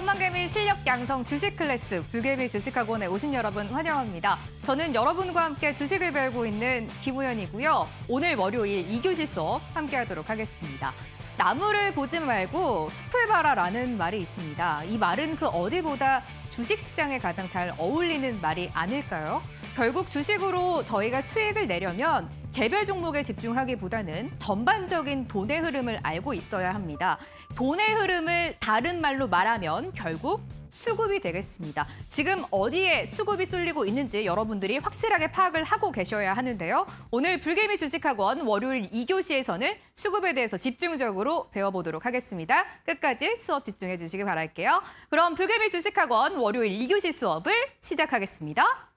천만개미 실력 양성 주식 클래스 불개미 주식학원에 오신 여러분 환영합니다. 저는 여러분과 함께 주식을 배우고 있는 김우연이고요. 오늘 월요일 2교시 수업 함께하도록 하겠습니다. 나무를 보지 말고 숲을 봐라라는 말이 있습니다. 이 말은 그 어디보다 주식시장에 가장 잘 어울리는 말이 아닐까요? 결국 주식으로 저희가 수익을 내려면 개별 종목에 집중하기보다는 전반적인 돈의 흐름을 알고 있어야 합니다. 돈의 흐름을 다른 말로 말하면 결국 수급이 되겠습니다. 지금 어디에 수급이 쏠리고 있는지 여러분들이 확실하게 파악을 하고 계셔야 하는데요. 오늘 불개미 주식학원 월요일 2교시에서는 수급에 대해서 집중적으로 배워보도록 하겠습니다. 끝까지 수업 집중해 주시기 바랄게요. 그럼 불개미 주식학원 월요일 2교시 수업을 시작하겠습니다.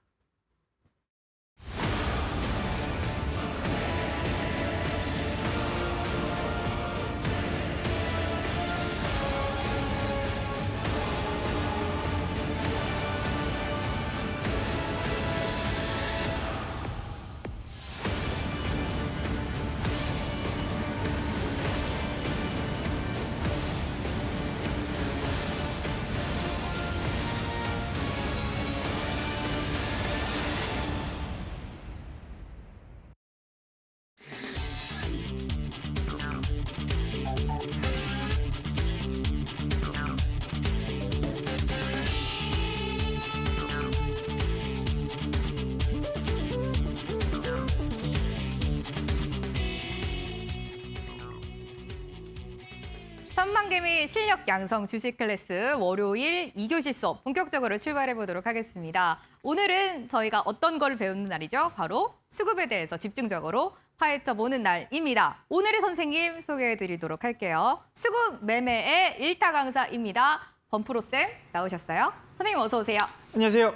천만개미 실력 양성 주식 클래스 월요일 2교시 수업 본격적으로 출발해 보도록 하겠습니다. 오늘은 저희가 어떤 걸 배우는 날이죠? 바로 수급에 대해서 집중적으로 파헤쳐 보는 날입니다. 오늘의 선생님 소개해 드리도록 할게요. 수급 매매의 일타 강사입니다. 범프로쌤 나오셨어요? 선생님 어서 오세요. 안녕하세요.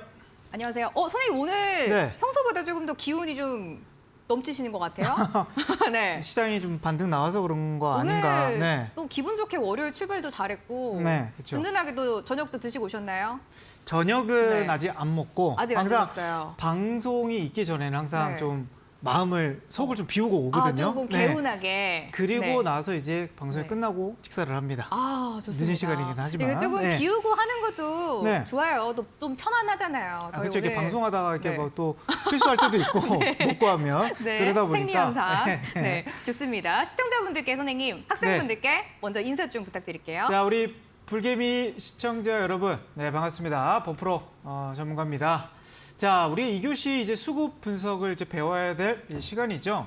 안녕하세요. 선생님 오늘 네. 평소보다 조금 더 기운이 좀 넘치시는 것 같아요. 네. 시장이 좀 반등 나와서 그런 거 오늘 아닌가. 네. 또 기분 좋게 월요일 출발도 잘했고 네, 그렇죠. 든든하게 또 저녁도 드시고 오셨나요? 저녁은 네. 아직 안 먹고 아직 안 항상 드셨어요. 방송이 있기 전에는 항상 네. 좀 마음을 속을 좀 비우고 오거든요. 조금 네. 개운하게. 그리고 네. 나서 이제 방송이 네. 끝나고 식사를 합니다. 좋습니다. 늦은 시간이긴 하지만. 이거 조금 네. 비우고 하는 것도 네. 좋아요. 또 좀 편안하잖아요. 저희 그렇죠. 이렇게 오늘 방송하다가 이렇게 네. 뭐 또 실수할 때도 있고 먹고 하면 네, 그러다 보니까 생리현상. 네. 네, 좋습니다. 시청자분들께 선생님, 학생분들께 먼저 인사 좀 부탁드릴게요. 자, 우리 불개미 시청자 여러분, 네 반갑습니다. 범프로 전문가입니다. 자, 우리 2교시 이제 수급 분석을 이제 배워야 될 시간이죠.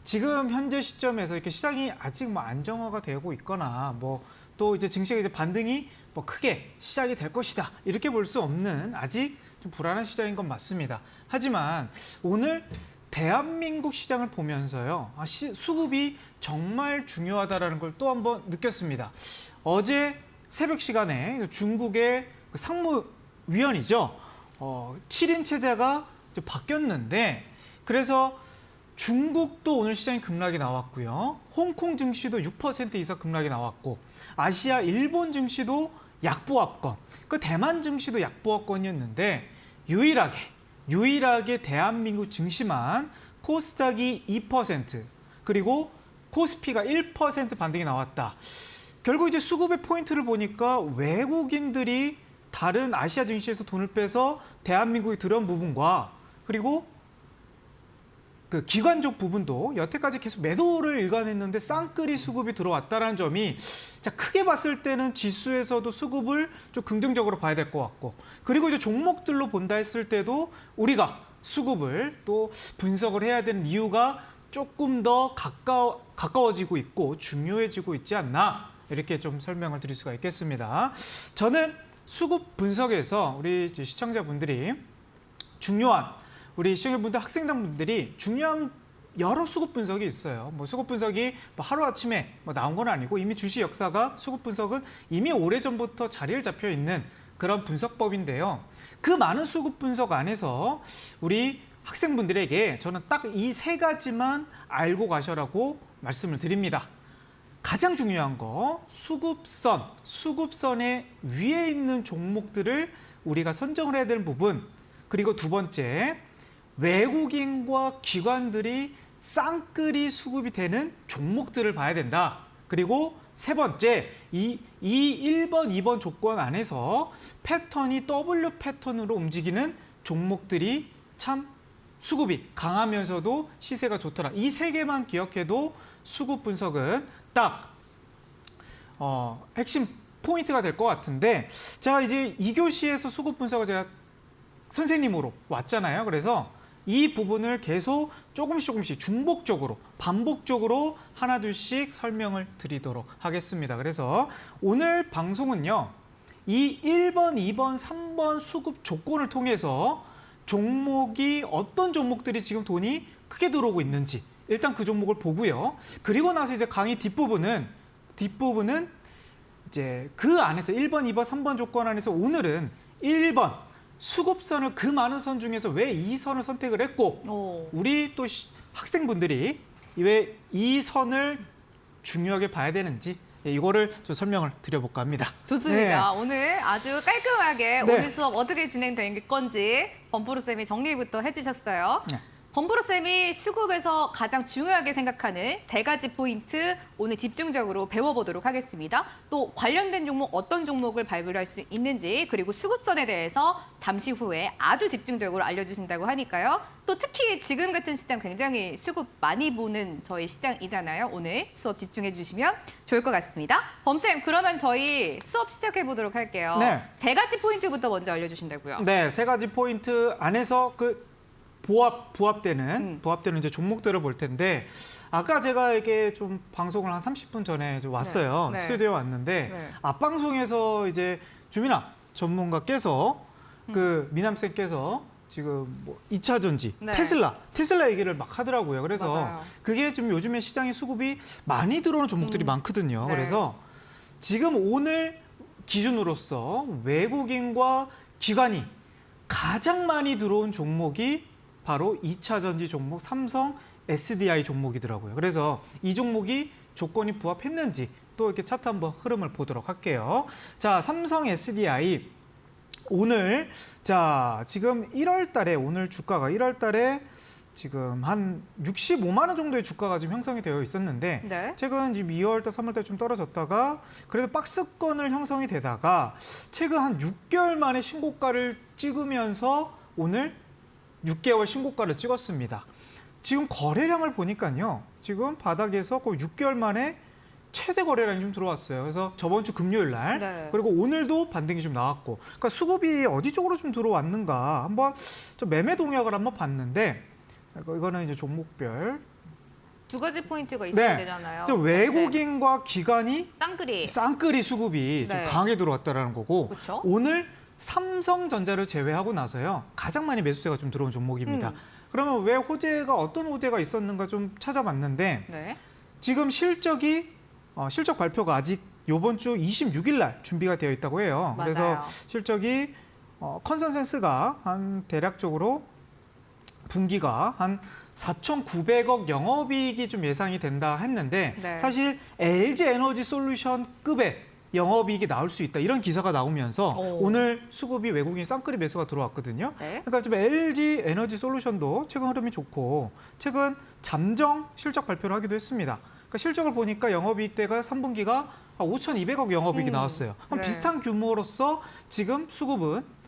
지금 현재 시점에서 이렇게 시장이 아직 뭐 안정화가 되고 있거나 뭐 또 이제 증시가 이제 반등이 뭐 크게 시작이 될 것이다 이렇게 볼 수 없는 아직 좀 불안한 시장인 건 맞습니다. 하지만 오늘 대한민국 시장을 보면서요, 수급이 정말 중요하다라는 걸 또 한번 느꼈습니다. 어제 새벽 시간에 중국의 그 상무위원이죠. 7인 체제가 이제 바뀌었는데 그래서 중국도 오늘 시장에 급락이 나왔고요. 홍콩 증시도 6% 이상 급락이 나왔고 아시아 일본 증시도 약보합권, 그 대만 증시도 약보합권이었는데 유일하게 대한민국 증시만 코스닥이 2% 그리고 코스피가 1% 반등이 나왔다. 결국 이제 수급의 포인트를 보니까 외국인들이 다른 아시아 증시에서 돈을 빼서 대한민국에 들어온 부분과 그리고 그 기관적 부분도 여태까지 계속 매도를 일관했는데 쌍끌이 수급이 들어왔다는 점이 자, 크게 봤을 때는 지수에서도 수급을 좀 긍정적으로 봐야 될 것 같고 그리고 이제 종목들로 본다 했을 때도 우리가 수급을 또 분석을 해야 되는 이유가 조금 더 가까워지고 있고 중요해지고 있지 않나 이렇게 좀 설명을 드릴 수가 있겠습니다. 저는 수급 분석에서 우리 시청자분들이 우리 시청자분들, 학생분들이 중요한 여러 수급 분석이 있어요. 뭐 수급 분석이 뭐 하루아침에 뭐 나온 건 아니고 이미 주식 역사가 수급 분석은 이미 오래전부터 자리를 잡혀 있는 그런 분석법인데요. 그 많은 수급 분석 안에서 우리 학생분들에게 저는 딱 이 세 가지만 알고 가셔라고 말씀을 드립니다. 가장 중요한 거 수급선의 위에 있는 종목들을 우리가 선정을 해야 되는 부분, 그리고 두 번째 외국인과 기관들이 쌍끌이 수급이 되는 종목들을 봐야 된다. 그리고 세 번째, 이 1번, 2번 조건 안에서 패턴이 W 패턴으로 움직이는 종목들이 참 수급이 강하면서도 시세가 좋더라. 이 세 개만 기억해도 수급 분석은 딱 핵심 포인트가 될 것 같은데, 제가 이제 2교시에서 수급 분석을 제가 선생님으로 왔잖아요. 그래서 이 부분을 계속 조금씩 중복적으로 반복적으로 하나둘씩 설명을 드리도록 하겠습니다. 그래서 오늘 방송은요, 이 1번, 2번, 3번 수급 조건을 통해서 종목이 어떤 종목들이 지금 돈이 크게 들어오고 있는지 일단 그 종목을 보고요. 그리고 나서 이제 강의 뒷부분은 이제 그 안에서 1번, 2번, 3번 조건 안에서 오늘은 1번 수급선을 그 많은 선 중에서 왜 이 선을 선택을 했고 우리 또 학생분들이 왜 이 선을 중요하게 봐야 되는지 이거를 좀 설명을 드려볼까 합니다. 좋습니다. 네. 오늘 아주 깔끔하게 네. 오늘 수업 어떻게 진행될 건지 범프로 쌤이 정리부터 해주셨어요. 네. 범프로 쌤이 수급에서 가장 중요하게 생각하는 세 가지 포인트 오늘 집중적으로 배워보도록 하겠습니다. 또 관련된 종목 어떤 종목을 발굴할 수 있는지 그리고 수급선에 대해서 잠시 후에 아주 집중적으로 알려주신다고 하니까요. 또 특히 지금 같은 시장 굉장히 수급 많이 보는 저희 시장이잖아요. 오늘 수업 집중해 주시면 좋을 것 같습니다. 범쌤 그러면 저희 수업 시작해 보도록 할게요. 네. 세 가지 포인트부터 먼저 알려주신다고요. 네, 세 가지 포인트 안에서 그 부합되는 이제 종목들을 볼 텐데, 아까 제가 이게 좀 방송을 한 30분 전에 좀 왔어요. 네. 네. 스튜디오에 왔는데 네. 앞방송에서 이제 주민아 전문가께서 그 미남쌤께서 지금 뭐 2차 전지, 네. 테슬라 얘기를 막 하더라고요. 그래서 맞아요. 그게 지금 요즘에 시장에 수급이 많이 들어오는 종목들이 많거든요. 네. 그래서 지금 오늘 기준으로서 외국인과 기관이 가장 많이 들어온 종목이 바로 2차 전지 종목 삼성 SDI 종목이더라고요. 그래서 이 종목이 조건이 부합했는지 또 이렇게 차트 한번 흐름을 보도록 할게요. 자, 삼성 SDI 오늘 지금 1월 달에 오늘 주가가 1월 달에 지금 한 65만 원 정도의 주가가 지금 형성이 되어 있었는데 네. 최근 지금 2월 달, 3월 달 좀 떨어졌다가 그래도 박스권을 형성이 되다가 최근 한 6개월 만에 신고가를 찍으면서 오늘 6개월 신고가를 찍었습니다. 지금 거래량을 보니까요. 지금 바닥에서 거의 6개월 만에 최대 거래량이 좀 들어왔어요. 그래서 저번 주 금요일 날 네. 그리고 오늘도 반등이 좀 나왔고, 그러니까 수급이 어디 쪽으로 좀 들어왔는가 한번 좀 매매 동향을 한번 봤는데, 이거는 이제 종목별 두 가지 포인트가 있어야 네. 되잖아요. 좀 외국인과 기관이 쌍끌이. 쌍끌이 수급이 네. 좀 강하게 들어왔다라는 거고, 그쵸? 오늘 삼성전자를 제외하고 나서요 가장 많이 매수세가 좀 들어온 종목입니다. 그러면 왜 호재가 어떤 호재가 있었는가 좀 찾아봤는데, 네. 지금 실적 발표가 아직 이번 주 26일 날 준비가 되어 있다고 해요. 맞아요. 그래서 실적이 컨센서스가 한 대략적으로 분기가 한 4,900억 영업이익이 좀 예상이 된다 했는데, 네. 사실 LG 에너지 솔루션급의 영업이익이 나올 수 있다 이런 기사가 나오면서 오늘 수급이 외국인 쌍끌이 매수가 들어왔거든요. 네. 그러니까 지금 LG 에너지 솔루션도 최근 흐름이 좋고 최근 잠정 실적 발표를 하기도 했습니다. 그러니까 실적을 보니까 영업이익대가 3분기가 5,200억 영업이익이 나왔어요. 그럼 네. 비슷한 규모로서 지금 수급은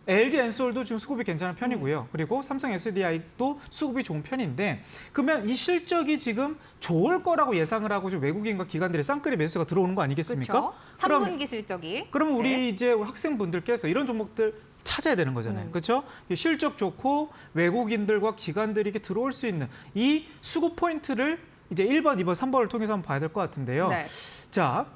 LG 엔솔도 지금 수급이 괜찮은 편이고요. 그리고 삼성 SDI도 수급이 좋은 편인데, 그러면 이 실적이 지금 좋을 거라고 예상을 하고 좀 외국인과 기관들의 쌍끌이 매수가 들어오는 거 아니겠습니까? 그렇죠. 3분기 실적이. 그러면 우리 네. 이제 학생분들께서 이런 종목들 찾아야 되는 거잖아요. 그렇죠? 실적 좋고 외국인들과 기관들이 이렇게 들어올 수 있는 이 수급 포인트를 이제 1번, 2번, 3번을 통해서 한번 봐야 될 것 같은데요. 네. 자,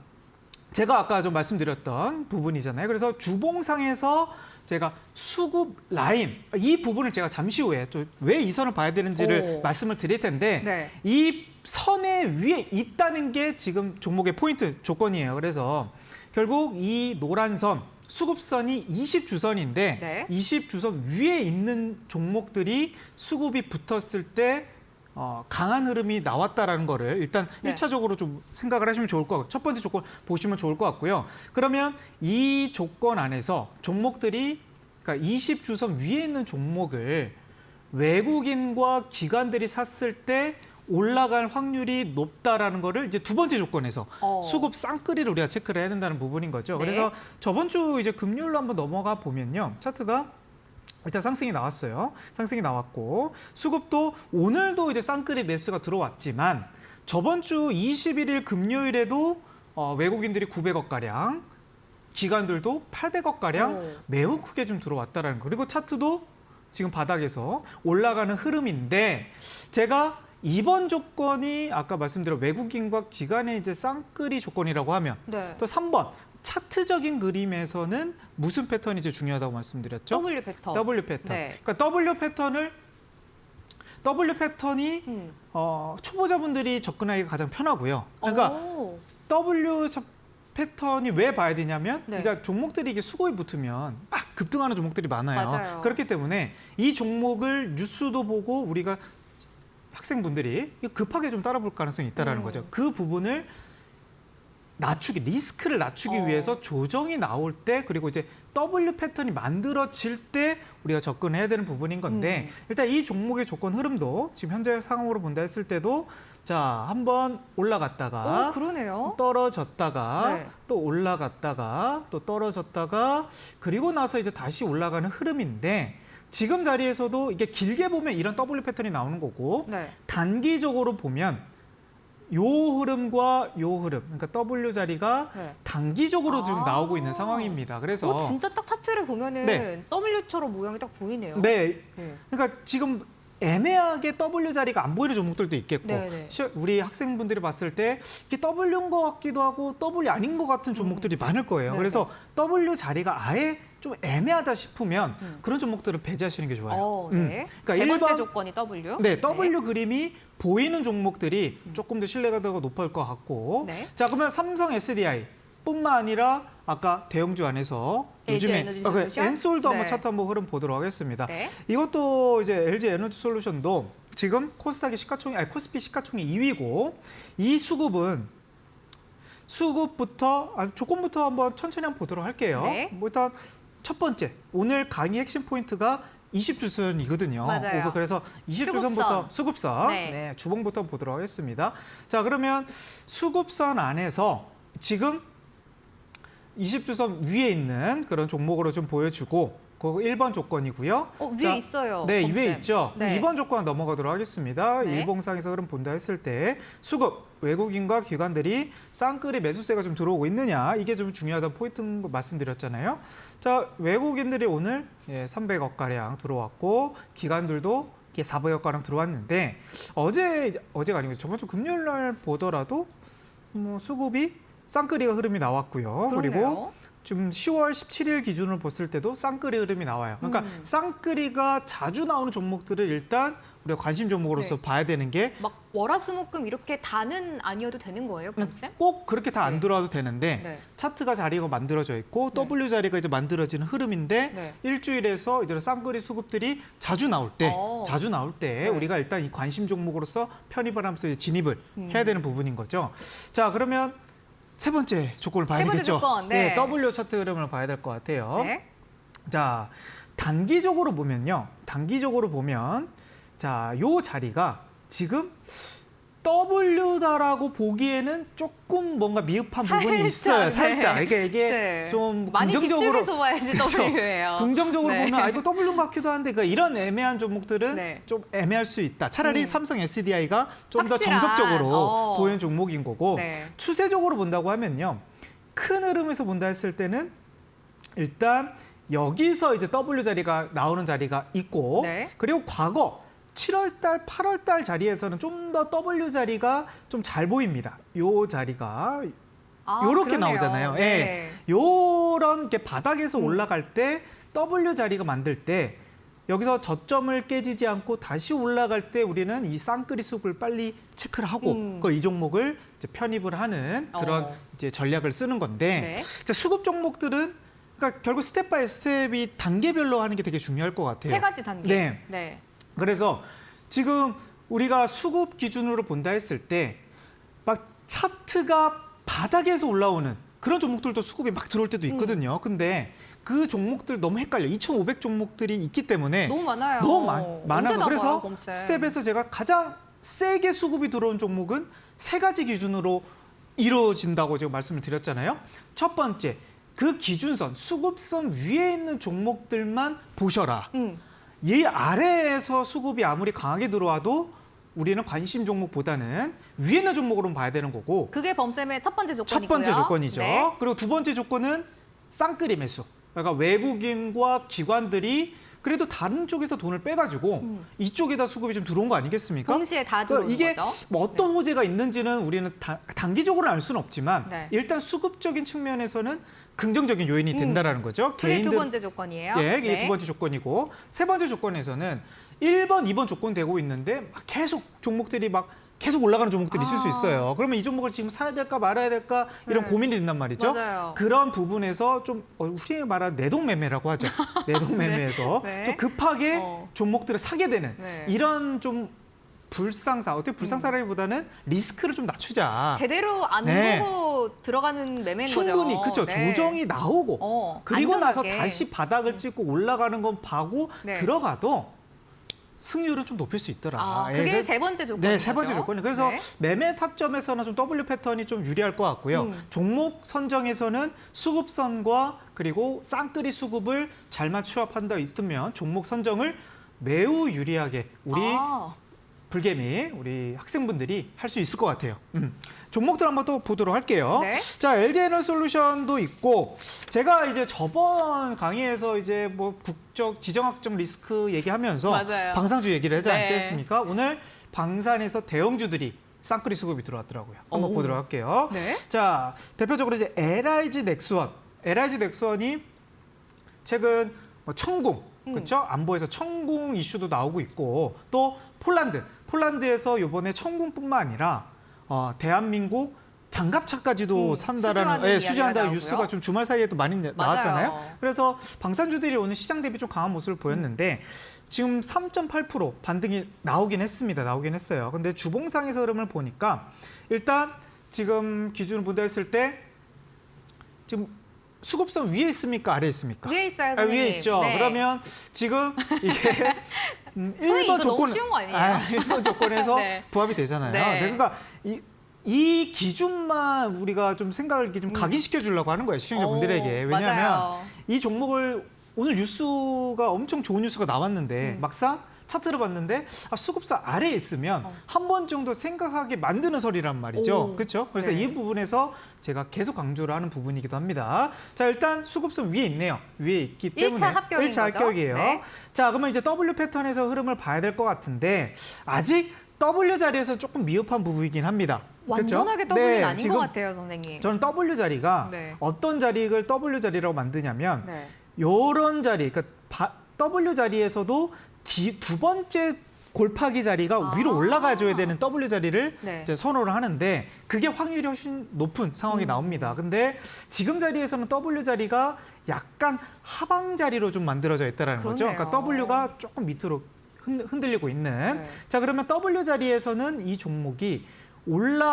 제가 아까 좀 말씀드렸던 부분이잖아요. 그래서 주봉상에서 제가 수급 라인, 이 부분을 제가 잠시 후에 또 왜 이 선을 봐야 되는지를 말씀을 드릴 텐데, 네. 이 선의 위에 있다는 게 지금 종목의 포인트 조건이에요. 그래서 결국 이 노란 선, 수급선이 20주선인데 네. 20주선 위에 있는 종목들이 수급이 붙었을 때 강한 흐름이 나왔다라는 거를 일단 네. 1차적으로 좀 생각을 하시면 좋을 것 같고, 첫 번째 조건 보시면 좋을 것 같고요. 그러면 이 조건 안에서 종목들이, 그러니까 20주선 위에 있는 종목을 외국인과 기관들이 샀을 때 올라갈 확률이 높다라는 거를 이제 두 번째 조건에서 어. 수급 쌍끌이를 우리가 체크를 해야 된다는 부분인 거죠. 네. 그래서 저번 주 이제 금요일로 한번 넘어가 보면요. 차트가 일단 상승이 나왔어요. 상승이 나왔고 수급도 오늘도 이제 쌍끌이 매수가 들어왔지만 저번 주 21일 금요일에도 외국인들이 900억 가량, 기관들도 800억 가량 오. 매우 크게 좀 들어왔다라는 거. 그리고 차트도 지금 바닥에서 올라가는 흐름인데 제가 이번 조건이 아까 말씀드린 외국인과 기관의 이제 쌍끌이 조건이라고 하면 네. 또 3번 차트적인 그림에서는 무슨 패턴이 이제 중요하다고 말씀드렸죠? W 패턴. W 패턴. 네. 그러니까 W 패턴이 초보자분들이 접근하기가 가장 편하고요. 그러니까 오. W 패턴이 왜 봐야 되냐면, 네. 그러니까 종목들이 이게 수급이 붙으면 막 급등하는 종목들이 많아요. 맞아요. 그렇기 때문에 이 종목을 뉴스도 보고 우리가 학생분들이 급하게 좀 따라볼 가능성이 있다라는 거죠. 그 부분을 리스크를 낮추기 위해서 조정이 나올 때, 그리고 이제 W 패턴이 만들어질 때 우리가 접근해야 되는 부분인 건데, 일단 이 종목의 조건 흐름도 지금 현재 상황으로 본다 했을 때도 자, 한번 올라갔다가 그러네요. 떨어졌다가 네. 또 올라갔다가 또 떨어졌다가 그리고 나서 이제 다시 올라가는 흐름인데, 지금 자리에서도 이게 길게 보면 이런 W 패턴이 나오는 거고, 네. 단기적으로 보면 요 흐름과 요 흐름, 그러니까 W 자리가 네. 단기적으로 지금 아. 나오고 있는 상황입니다. 그래서 진짜 딱 차트를 보면은 네. W처럼 모양이 딱 보이네요. 네, 네. 그러니까 지금 애매하게 W 자리가 안 보이는 종목들도 있겠고, 네네. 우리 학생분들이 봤을 때 이게 W인 것 같기도 하고 W 아닌 것 같은 종목들이 많을 거예요. 네네. 그래서 W 자리가 아예 좀 애매하다 싶으면 그런 종목들을 배제하시는 게 좋아요. 네. 그러니까 세 번째 일반- 조건이 W. 네, W 그림이 보이는 종목들이 조금 더 신뢰도가 높을 것 같고, 네. 자, 그러면 삼성 SDI 뿐만 아니라 아까 대형주 안에서 LG 요즘에 에너지 솔루션? 엔솔도 네. 한번 차트 한번 흐름 보도록 하겠습니다. 네. 이것도 이제 LG 에너지 솔루션도 지금 코스피 시가총액 2위고, 이 수급부터 조건부터 한번 천천히 한번 보도록 할게요. 네. 뭐 일단 첫 번째, 오늘 강의 핵심 포인트가 20주선이거든요. 맞아요. 그래서 20주선부터 수급선, 네. 주봉부터 보도록 하겠습니다. 자, 그러면 수급선 안에서 지금 20주선 위에 있는 그런 종목으로 좀 보여주고, 그거 1번 조건이고요. 위에 자, 있어요. 네, 검색. 위에 있죠. 네. 2번 조건 넘어가도록 하겠습니다. 네. 일봉상에서 흐름 본다 했을 때 수급, 외국인과 기관들이 쌍끌이 매수세가 좀 들어오고 있느냐, 이게 좀 중요하다는 포인트 말씀드렸잖아요. 자, 외국인들이 오늘 300억 가량 들어왔고, 기관들도 400억 가량 들어왔는데, 어제가 아니고 저번 주 금요일 날 보더라도 뭐 수급이 쌍끌이가 흐름이 나왔고요. 그러네요. 그리고 지금 10월 17일 기준으로 봤을 때도 쌍끌이 흐름이 나와요. 그러니까 쌍끌이가 자주 나오는 종목들을 일단 우리가 관심 종목으로서 네. 봐야 되는 게, 막 월화수목금 이렇게 다는 아니어도 되는 거예요, 쌤? 꼭 그렇게 다 안 네. 들어와도 되는데, 네. 차트가 자리가 만들어져 있고 네. W 자리가 이제 만들어지는 흐름인데, 네. 일주일에서 이제 쌍끌이 수급들이 자주 나올 때 네. 우리가 일단 이 관심 종목으로서 편입을 하면서 이제 진입을 해야 되는 부분인 거죠. 자, 그러면 세 번째 조건을 봐야 세 번째 되겠죠. 조건, 네. W 차트 흐름을 봐야 될 것 같아요. 네. 자, 단기적으로 보면 자, 요 자리가 지금 W다라고 보기에는 조금 뭔가 미흡한 부분이 있어요. 살짝. 이게 네. 좀 많이 긍정적으로 집중해서 봐야지 그렇죠. W예요. 긍정적으로 네. 보면 이거 W 같기도 한데, 그러니까 이런 애매한 종목들은 네. 좀 애매할 수 있다. 차라리 삼성 SDI가 좀 더 확실한, 정석적으로 보이는 종목인 거고, 네. 추세적으로 본다고 하면요, 큰 흐름에서 본다 했을 때는 일단 여기서 이제 W 자리가 나오는 자리가 있고, 네. 그리고 과거 7월 달, 8월 달 자리에서는 좀 더 W 자리가 좀 잘 보입니다. 요 자리가 요렇게 그러네요. 나오잖아요. 네. 요런 게 바닥에서 올라갈 때 W 자리가 만들 때 여기서 저점을 깨지지 않고 다시 올라갈 때 우리는 이 쌍끌이 수급을 빨리 체크를 하고 이 종목을 이제 편입을 하는 그런 이제 전략을 쓰는 건데, 네. 자, 수급 종목들은 그러니까 결국 스텝 바이 스텝이 단계별로 하는 게 되게 중요할 것 같아요. 세 가지 단계. 네. 네. 그래서 지금 우리가 수급 기준으로 본다 했을 때 막 차트가 바닥에서 올라오는 그런 종목들도 수급이 막 들어올 때도 있거든요. 근데 그 종목들 너무 헷갈려. 2,500 종목들이 있기 때문에 너무 많아요. 너무 언제 많아서 나와요, 그래서 검색? 스텝에서 제가 가장 세게 수급이 들어온 종목은 세 가지 기준으로 이루어진다고 지금 말씀을 드렸잖아요. 첫 번째, 그 기준선, 수급선 위에 있는 종목들만 보셔라. 이 아래에서 수급이 아무리 강하게 들어와도 우리는 관심 종목보다는 위에 있는 종목으로는 봐야 되는 거고, 그게 범쌤의 첫 번째 조건이고요. 첫 번째 조건이죠. 네. 그리고 두 번째 조건은 쌍끌이 매수. 그러니까 외국인과 기관들이 그래도 다른 쪽에서 돈을 빼가지고 이쪽에다 수급이 좀 들어온 거 아니겠습니까? 동시에 다 그러니까 들어오는 이게 거죠. 뭐 어떤 호재가 있는지는 우리는 단기적으로는 알 수는 없지만 네. 일단 수급적인 측면에서는 긍정적인 요인이 된다라는 거죠. 그게 두 번째 조건이에요. 예, 이게 두 번째 조건이고 세 번째 조건에서는 1번, 2번 조건 되고 있는데 막 계속 종목들이 막 계속 올라가는 종목들이 있을 수 있어요. 그러면 이 종목을 지금 사야 될까 말아야 될까 이런 고민이 된단 말이죠. 맞아요. 그런 부분에서 좀 우리 말하는 내동매매라고 하죠. 내동매매에서 네. 좀 급하게 종목들을 사게 되는 네. 이런 좀 불상사, 어떻게 불상사라기보다는 리스크를 좀 낮추자. 제대로 안 네. 보고 들어가는 매매인 거죠. 충분히 그렇죠. 네. 조정이 나오고 그리고 안전하게. 나서 다시 바닥을 찍고 올라가는 건 봐고 네. 들어가도 승률을 좀 높일 수 있더라. 아, 예, 그게 그래서- 세 번째 조건이죠. 네, 세 번째 조건이. 그래서 네. 매매 타점에서는 좀 W 패턴이 좀 유리할 것 같고요. 종목 선정에서는 수급선과 그리고 쌍끌이 수급을 잘 맞추어 판다 있으면 종목 선정을 매우 유리하게 우리 아, 불개미 우리 학생분들이 할 수 있을 것 같아요. 종목들 한번 또 보도록 할게요. 네. 자, LG에너솔루션도 있고 제가 이제 저번 강의에서 이제 뭐 국적 지정학적 리스크 얘기하면서 맞아요. 방산주 얘기를 하지 네. 않겠습니까? 오늘 방산에서 대형주들이 쌍끌이 수급이 들어왔더라고요. 한번 오. 보도록 할게요. 네. 자, 대표적으로 이제 LIG 넥스원이 최근 뭐 청궁 그렇죠? 안보에서 청궁 이슈도 나오고 있고 또 폴란드에서 이번에 청궁뿐만 아니라 대한민국 장갑차까지도 산다라는 수주하는 수주한다는 이야기가 뉴스가 나오고요. 좀 주말 사이에도 많이 맞아요. 나왔잖아요. 그래서 방산주들이 오늘 시장 대비 좀 강한 모습을 보였는데 지금 3.8% 반등이 나오긴 했어요. 근데 주봉상에서 흐름을 보니까 일단 지금 기준을 본다 했을 때 지금 수급선 위에 있습니까? 아래에 있습니까? 위에 있어요, 아, 선생님. 위에 있죠. 네. 그러면 지금 이게 이거 너무 쉬운 거 아니에요? 1번 조건에서 네. 부합이 되잖아요. 네. 그러니까 이 기준만 우리가 좀 생각을 이렇게 좀 각인시켜 주려고 하는 거예요. 시청자분들에게. 왜냐하면 맞아요. 이 종목을 오늘 뉴스가 엄청 좋은 뉴스가 나왔는데 막상 차트를 봤는데 수급사 아래에 있으면 한 번 정도 생각하게 만드는 소리란 말이죠. 그렇죠? 그래서 네. 이 부분에서 제가 계속 강조를 하는 부분이기도 합니다. 자, 일단 수급선 위에 있네요. 위에 있기 때문에 1차 합격인 1차 거죠? 합격이에요. 네. 자, 그러면 이제 W 패턴에서 흐름을 봐야 될 것 같은데 아직 W 자리에서 조금 미흡한 부분이긴 합니다. 완전하게 그렇죠? W는 네, 아닌 지금 것 같아요, 선생님. 저는 W 자리가 네. 어떤 자리를 W 자리라고 만드냐면 네. 요런 자리, 그러니까 W 자리에서도 두 번째 골파기 자리가 위로 올라가줘야 되는 W 자리를 네. 이제 선호를 하는데 그게 확률이 훨씬 높은 상황이 나옵니다. 근데 지금 자리에서는 W 자리가 약간 하방 자리로 좀 만들어져 있다는 거죠. 그러네요. 그러니까 W가 조금 밑으로 흔들리고 있는. 네. 자, 그러면 W 자리에서는 이 종목이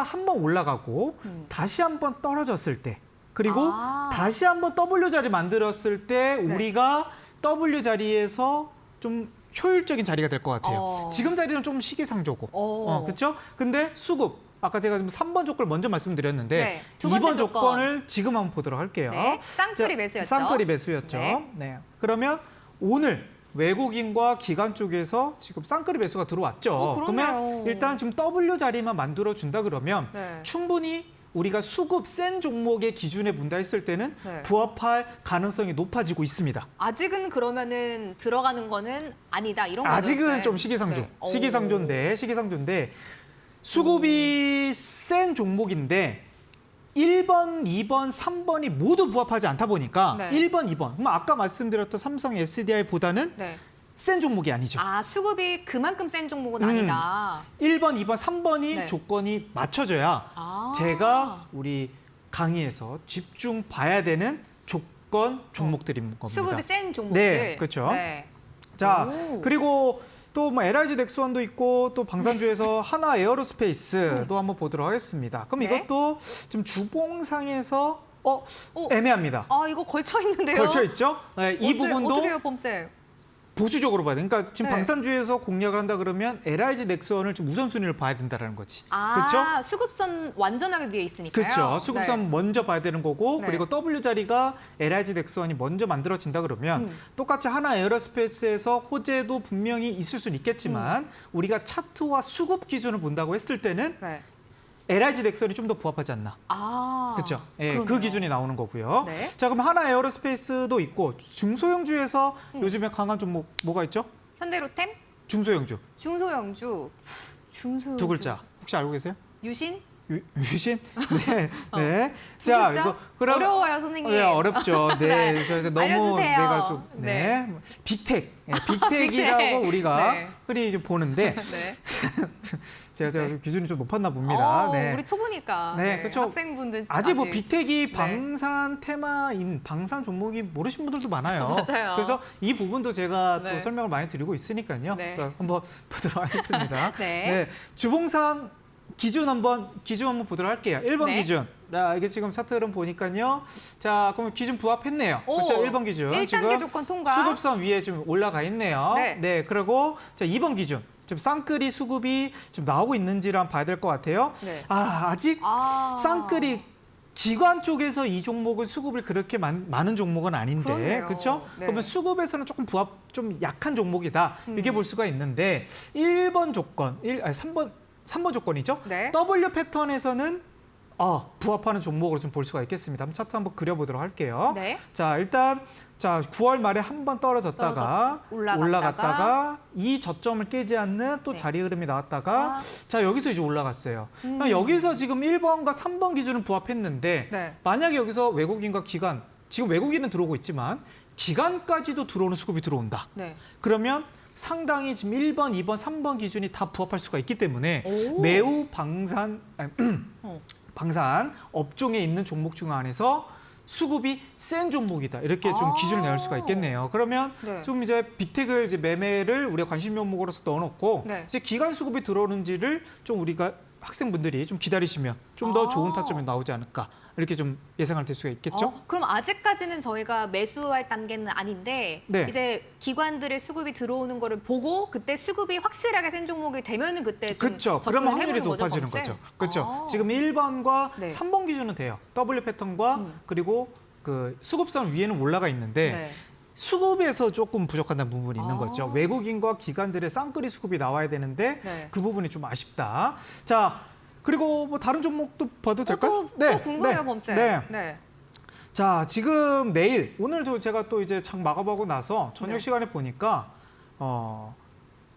한번 올라가고 다시 한번 떨어졌을 때 그리고 다시 한번 W 자리 만들었을 때 네. 우리가 W 자리에서 좀 효율적인 자리가 될 것 같아요. 지금 자리는 좀 시기상조고. 그렇죠? 근데 수급 아까 제가 좀 3번 조건을 먼저 말씀드렸는데 네, 두 번째 2번 조건. 조건을 지금 한번 보도록 할게요. 네, 쌍끌이 매수였죠. 쌍끌이 매수였죠. 네. 네. 그러면 오늘 외국인과 기관 쪽에서 지금 쌍끌이 매수가 들어왔죠. 그러네요. 그러면 일단 지금 W 자리만 만들어 준다 그러면 네. 충분히 우리가 수급 센 종목의 기준에 본다 했을 때는 네. 부합할 가능성이 높아지고 있습니다. 아직은 그러면은 들어가는 거는 아니다 이런 거죠. 아직은 네. 좀 시기상조. 네. 시기상조인데 수급이 센 종목인데 1번, 2번, 3번이 모두 부합하지 않다 보니까 네. 1번, 2번. 그럼 아까 말씀드렸던 삼성 SDI보다는 네. 센 종목이 아니죠. 아, 수급이 그만큼 센 종목은 아니다. 1번, 2번, 3번이 네. 조건이 맞춰져야 아. 제가 우리 강의에서 집중 봐야 되는 조건 종목들인 겁니다. 수급이 센 종목들. 네, 그렇죠. 네. 자, 오. 그리고 또 뭐 LIG 넥스원도 있고 또 방산주에서 하나 에어로스페이스도 한번 보도록 하겠습니다. 그럼 네. 이것도 지금 주봉상에서 애매합니다. 아, 이거 걸쳐 있는데요. 걸쳐 있죠? 네, 이 어떻게 부분도 해요, 봄쌤? 보수적으로 봐야 돼. 그러니까 지금 네. 방산주에서 공략을 한다 그러면 LIG 넥스원을 좀 우선순위를 봐야 된다는 거지. 그렇죠? 수급선 완전하게 위에 있으니까요. 그렇죠. 수급선 네. 먼저 봐야 되는 거고 네. 그리고 W 자리가 LIG 넥스원이 먼저 만들어진다 그러면 똑같이 하나 에어로스페이스에서 호재도 분명히 있을 수는 있겠지만 우리가 차트와 수급 기준을 본다고 했을 때는 네. LIG 넥스원이 좀 더 부합하지 않나. 그렇죠. 예, 그 그러네요. 기준이 나오는 거고요. 네. 자, 그럼 하나 에어로스페이스도 있고 중소형주에서 요즘에 강한 종목 뭐가 있죠? 현대로템, 중소형주 중소형주. 두 글자 혹시 알고 계세요? 유신? 유신? 네, 네. 두 자, 글자? 이거 그럼 어려워요, 선생님. 네, 어렵죠. 네, 네. 그래서 너무 알려주세요. 내가 좀 네, 빅텍, 네, 빅텍이라고 빅텍. 우리가 네. 흔히 좀 보는데 네. 제가 좀 기준이 좀 높았나 봅니다. 네. 우리 초보니까. 네, 그쵸. 학생분들 아직 뭐 네. 빅텍이 방산 테마인 방산 종목이 모르신 분들도 많아요. 맞아요. 그래서 이 부분도 제가 네. 또 설명을 많이 드리고 있으니까요. 네. 또 한번 보도록 하겠습니다. 네. 주봉상 기준 한번 보도록 할게요. 1번 네. 기준. 자, 이게 지금 차트 흐름 보니까요. 자, 그러면 기준 부합했네요. 오, 그렇죠? 1번 기준. 1단계 지금 조건 통과. 수급선 위에 좀 올라가 있네요. 네. 그리고 자, 2번 기준. 지금 쌍끌이 수급이 좀 나오고 있는지를 한번 봐야 될 것 같아요. 네. 아직 쌍끌이 기관 쪽에서 이 종목을 수급을 그렇게 많은 종목은 아닌데, 그렇네요. 그렇죠? 네. 그러면 수급에서는 조금 좀 약한 종목이다 이렇게 볼 수가 있는데 1번 조건, 3번 조건이죠? 네. W 패턴에서는 부합하는 종목으로 좀 볼 수가 있겠습니다. 한번 차트 한번 그려보도록 할게요. 네. 자, 일단 9월 말에 한 번 떨어졌다가 올라갔다가 이 저점을 깨지 않는 또 네. 자리 흐름이 나왔다가 자, 여기서 이제 올라갔어요. 여기서 지금 1번과 3번 기준은 부합했는데 네. 만약에 여기서 외국인과 기관, 지금 외국인은 들어오고 있지만 기관까지도 들어오는 수급이 들어온다. 네. 그러면 상당히 지금 1번, 2번, 3번 기준이 다 부합할 수가 있기 때문에 오. 매우 어. 방산 업종에 있는 종목 중 안에서 수급이 센 종목이다. 이렇게 좀 기준을 내릴 수가 있겠네요. 그러면 네. 좀 이제 빅텍을 이제 매매를 우리가 관심 종목으로서 넣어놓고 네. 이제 기관 수급이 들어오는지를 좀 우리가 학생분들이 좀 기다리시면 좀 더 좋은 타점이 나오지 않을까 이렇게 좀 예상할 될 수가 있겠죠. 그럼 아직까지는 저희가 매수할 단계는 아닌데 네. 이제 기관들의 수급이 들어오는 거를 보고 그때 수급이 확실하게 센 종목이 되면은 그때 좀 그렇죠. 접근을 그러면 확률이 해보는 높아지는 검색? 거죠. 그렇죠. 아. 지금 1번과 네. 3번 기준은 돼요. W 패턴과 그리고 그 수급선 위에는 올라가 있는데 네. 수급에서 조금 부족한 부분이 있는 아. 거죠. 외국인과 기관들의 쌍끌이 수급이 나와야 되는데 네. 그 부분이 좀 아쉽다. 자, 그리고 뭐 다른 종목도 봐도 될까요? 또 궁금해요, 범쌤. 네. 네. 자, 지금 내일 오늘도 제가 또 이제 장 마감하고 나서 저녁 네. 시간에 보니까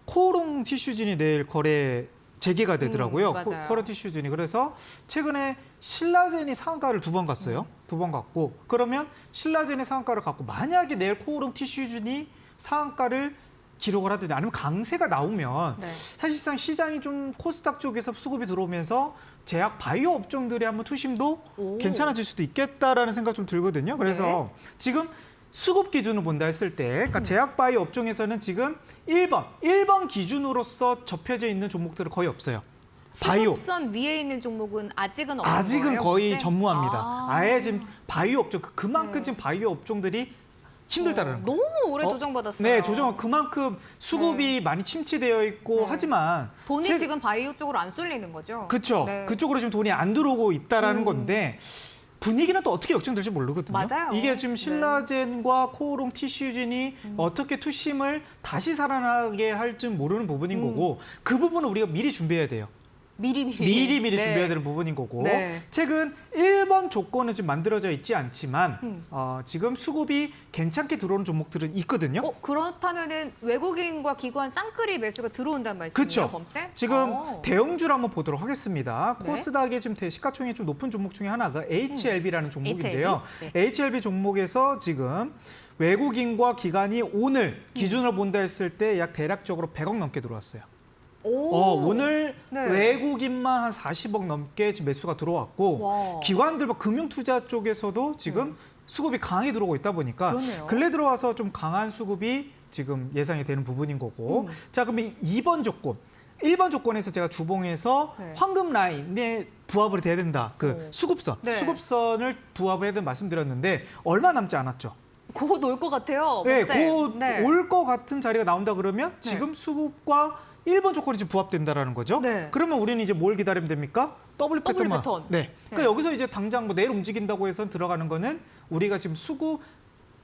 코오롱 티슈진이 내일 거래 재개가 되더라고요. 맞아요. 코오롱 티슈진이. 그래서 최근에 신라젠이 상한가를 2번 갔어요. 2번 갔고 그러면 신라젠이 상한가를 갔고 만약에 내일 코오롱 티슈진이 상한가를 기록을 하든지 아니면 강세가 나오면 네. 사실상 시장이 좀 코스닥 쪽에서 수급이 들어오면서 제약 바이오 업종들의 한번 투심도 오. 괜찮아질 수도 있겠다라는 생각 좀 들거든요. 그래서 지금 수급 기준을 본다 했을 때 그러니까 제약 바이오 업종에서는 지금 1번 기준으로서 접혀져 있는 종목들은 거의 없어요. 바이오. 수급선 위에 있는 종목은 아직은 없는 아직은 거예요? 거의 범쌤? 전무합니다. 아예 지금 바이오 업종 그만큼 네. 지금 바이오 업종들이 힘들다라는 거. 너무 오래 조정받았어요. 네, 조정 그만큼 수급이 많이 침체되어 있고 네. 하지만 돈이 최- 지금 바이오 쪽으로 안 쏠리는 거죠? 그렇죠. 네. 그쪽으로 지금 돈이 안 들어오고 있다라는 건데 분위기는 또 어떻게 역전될지 모르거든요. 맞아요. 이게 지금 네. 신라젠과 코오롱 티슈진이 어떻게 투심을 다시 살아나게 할지 모르는 부분인 거고 그 부분은 우리가 미리 준비해야 돼요. 미리 미리 네. 준비해야 되는 부분인 거고 네. 최근 1번 조건은 지금 만들어져 있지 않지만 지금 수급이 괜찮게 들어오는 종목들은 있거든요. 그렇다면은 외국인과 기관 쌍끌이 매수가 들어온다는 말씀이에요, 그쵸. 범쌤? 지금 대형주를 한번 보도록 하겠습니다. 네. 코스닥의 지금 시가총액이 좀 높은 종목 중에 하나가 HLB라는 종목인데요. HLB? 네. HLB 종목에서 지금 외국인과 기관이 오늘 기준을 본다 했을 때 약 대략적으로 100억 넘게 들어왔어요. 오늘 네. 외국인만 한 40억 넘게 지금 매수가 들어왔고 와. 기관들 금융투자 쪽에서도 지금 수급이 강하게 들어오고 있다 보니까 그러네요. 근래 들어와서 좀 강한 수급이 지금 예상이 되는 부분인 거고 자, 그럼 2번 조건 1번 조건에서 제가 주봉에서 네. 황금 라인에 부합을 돼야 된다. 그 수급선, 네. 수급선을 부합을 해야 된다 말씀드렸는데 얼마 남지 않았죠. 곧 올 것 같아요. 네, 법쌤. 곧 네. 올 것 같은 자리가 나온다 그러면 지금 수급과 1번 조건이 지금 부합된다라는 거죠. 네. 그러면 우리는 이제 뭘 기다리면 됩니까? W 패턴만. 패턴. 네. 그러니까 네. 여기서 이제 당장 뭐 내일 움직인다고 해서 들어가는 거는 우리가 지금 수급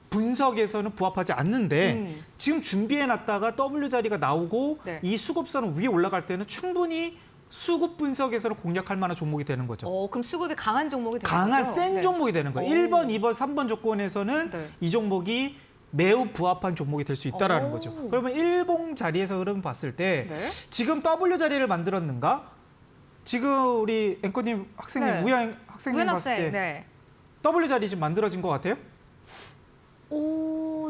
분석에서는 부합하지 않는데 지금 준비해 놨다가 W 자리가 나오고 네. 이 수급선 위에 올라갈 때는 충분히 수급 분석에서는 공략할 만한 종목이 되는 거죠. 그럼 수급이 강한 종목이 되는 강한 거죠? 센 네. 종목이 되는 거예요. 오. 1번, 2번, 3번 조건에서는 네. 이 종목이 매우 부합한 종목이 될 수 있다라는 오. 거죠. 그러면 일봉 자리에서 흐름 봤을 때 네. 지금 W 자리를 만들었는가? 지금 우리 앵커님 학생님 네. 우연 학생님 우연 봤을 때 학생. 네. W 자리 좀 만들어진 것 같아요?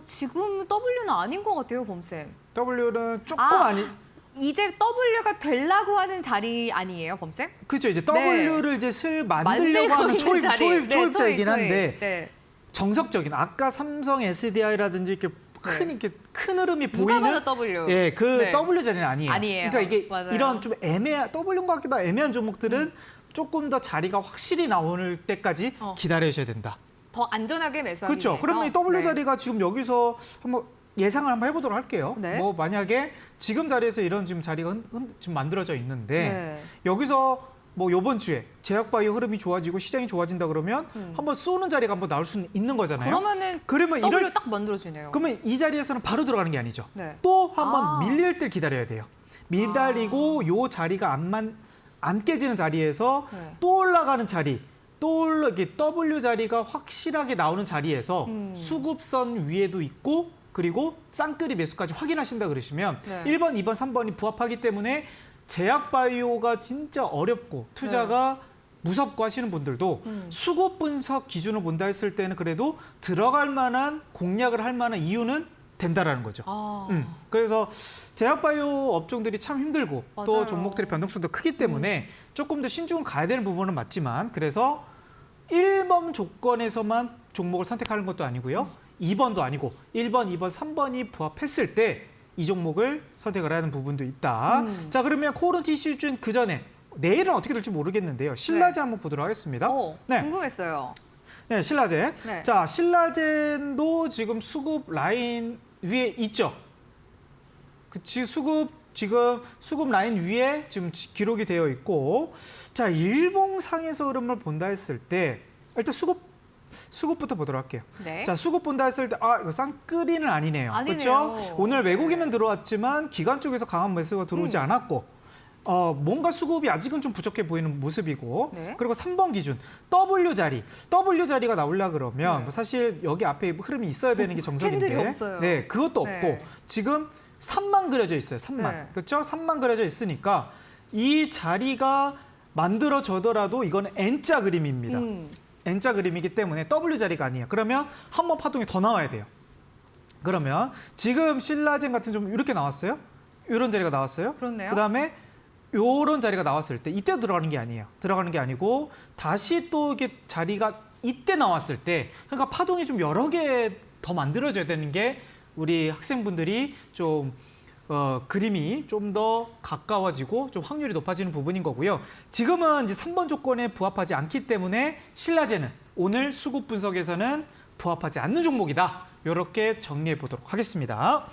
지금 W는 아닌 것 같아요, 범쌤. W는 조금 아. 아니 이제 W가 되려고 하는 자리 아니에요, 범쌤? 그렇죠. 이제 W를 이제 슬 만들려고 하는 초입자이긴 한데 네. 정석적인 아까 삼성 SDI라든지 이렇게 큰 흐름이 누가 보이는 봐도 W. 예, 그 네. W 자리는 아니에요. 아니에요. 그러니까 이게 맞아요. 이런 좀 애매한 W인 것 같기도 하고 애매한 종목들은 조금 더 자리가 확실히 나올 때까지 기다리셔야 된다. 더 안전하게 매수하기 그렇죠. 위해서. 그러면 이 W 네. 자리가 지금 여기서 한번 예상을 한번 해보도록 할게요. 네. 뭐 만약에 지금 자리에서 이런 지금 자리가 지금 만들어져 있는데 네. 여기서 뭐 이번 주에 제약바이오 흐름이 좋아지고 시장이 좋아진다 그러면 한번 쏘는 자리가 한번 나올 수는 있는 거잖아요. 그러면 이럴 W 딱 만들어주네요. 그러면 이 자리에서는 바로 들어가는 게 아니죠. 네. 또 한번 아. 밀릴 때 기다려야 돼요. 밀다리고 요 자리가 안 깨지는 자리에서 네. 또 올라가는 자리, 이렇게 W 자리가 확실하게 나오는 자리에서 수급선 위에도 있고 그리고 쌍끌이 매수까지 확인하신다 그러시면 네. 1번, 2번, 3번이 부합하기 때문에 제약바이오가 진짜 어렵고 투자가 무섭고 하시는 분들도 수급 분석 기준을 본다 했을 때는 그래도 들어갈 만한 공략을 할 만한 이유는 된다라는 거죠. 그래서 제약바이오 업종들이 참 힘들고 맞아요. 또 종목들의 변동성도 크기 때문에 조금 더 신중을 가야 되는 부분은 맞지만 그래서 1번 조건에서만 종목을 선택하는 것도 아니고요. 2번도 아니고 1번, 2번, 3번이 부합했을 때 이 종목을 선택을 하는 부분도 있다. 자, 그러면 코오른 TC주는 그 전에 내일은 어떻게 될지 모르겠는데요. 신라제 한번 보도록 하겠습니다. 네. 궁금했어요. 네, 신라제. 네. 자, 신라젠도 지금 수급 라인 위에 있죠. 지금 수급 라인 위에 지금 기록이 되어 있고, 자, 일봉상에서 흐름을 본다 했을 때 일단 수급부터 보도록 할게요. 네. 자, 수급 본다 했을 때 이거 쌍끌이는 아니네요. 아니네요. 그렇죠? 오늘 외국인은 들어왔지만 기관 쪽에서 강한 매수가 들어오지 않았고 뭔가 수급이 아직은 좀 부족해 보이는 모습이고 네. 그리고 3번 기준 W 자리가 나오려 그러면 네. 뭐 사실 여기 앞에 흐름이 있어야 되는 게 정석인데 캔들이 없어요. 네, 그것도 네. 없고 지금 3만 그려져 있어요. 3만. 네. 그렇죠? 3만 그려져 있으니까 이 자리가 만들어져더라도 이거는 N자 그림입니다. N자 그림이기 때문에 W 자리가 아니에요. 그러면 한 번 파동이 더 나와야 돼요. 그러면 지금 신라젠 같은 좀 이렇게 나왔어요. 이런 자리가 나왔어요. 그렇네요. 그다음에 요런 자리가 나왔을 때 이때 들어가는 게 아니에요. 들어가는 게 아니고 다시 또 이게 자리가 이때 나왔을 때 그러니까 파동이 좀 여러 개 더 만들어져야 되는 게 우리 학생분들이 좀 그림이 좀 더 가까워지고 좀 확률이 높아지는 부분인 거고요. 지금은 이제 3번 조건에 부합하지 않기 때문에 신라젠은 오늘 수급 분석에서는 부합하지 않는 종목이다. 이렇게 정리해 보도록 하겠습니다.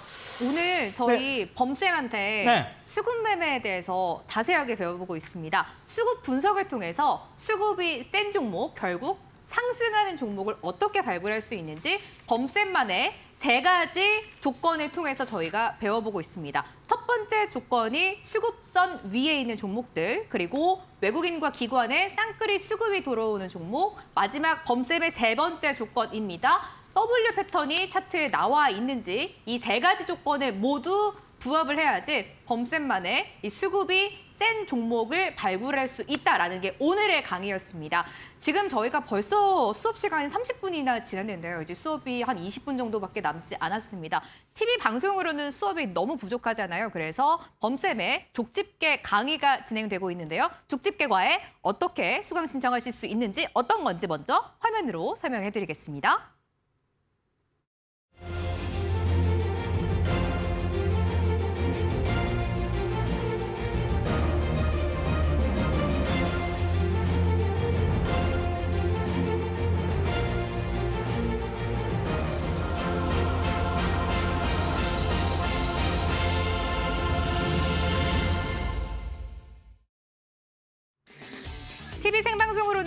오늘 저희 범쌤한테 네. 수급 매매에 대해서 자세하게 배워보고 있습니다. 수급 분석을 통해서 수급이 센 종목, 결국 상승하는 종목을 어떻게 발굴할 수 있는지 범쌤만의 3가지 조건을 통해서 저희가 배워보고 있습니다. 첫 번째 조건이 수급선 위에 있는 종목들, 그리고 외국인과 기관의 쌍끌이 수급이 들어오는 종목, 마지막 범쌤의 3번째 조건입니다. W 패턴이 차트에 나와 있는지 이 3가지 조건에 모두 부합을 해야지 범쌤만의 이 수급이 센 종목을 발굴할 수 있다라는 게 오늘의 강의였습니다. 지금 저희가 벌써 수업 시간이 30분이나 지났는데요. 이제 수업이 한 20분 정도밖에 남지 않았습니다. TV 방송으로는 수업이 너무 부족하잖아요. 그래서 범쌤의 족집게 강의가 진행되고 있는데요. 족집게 과외 어떻게 수강 신청하실 수 있는지 어떤 건지 먼저 화면으로 설명해 드리겠습니다.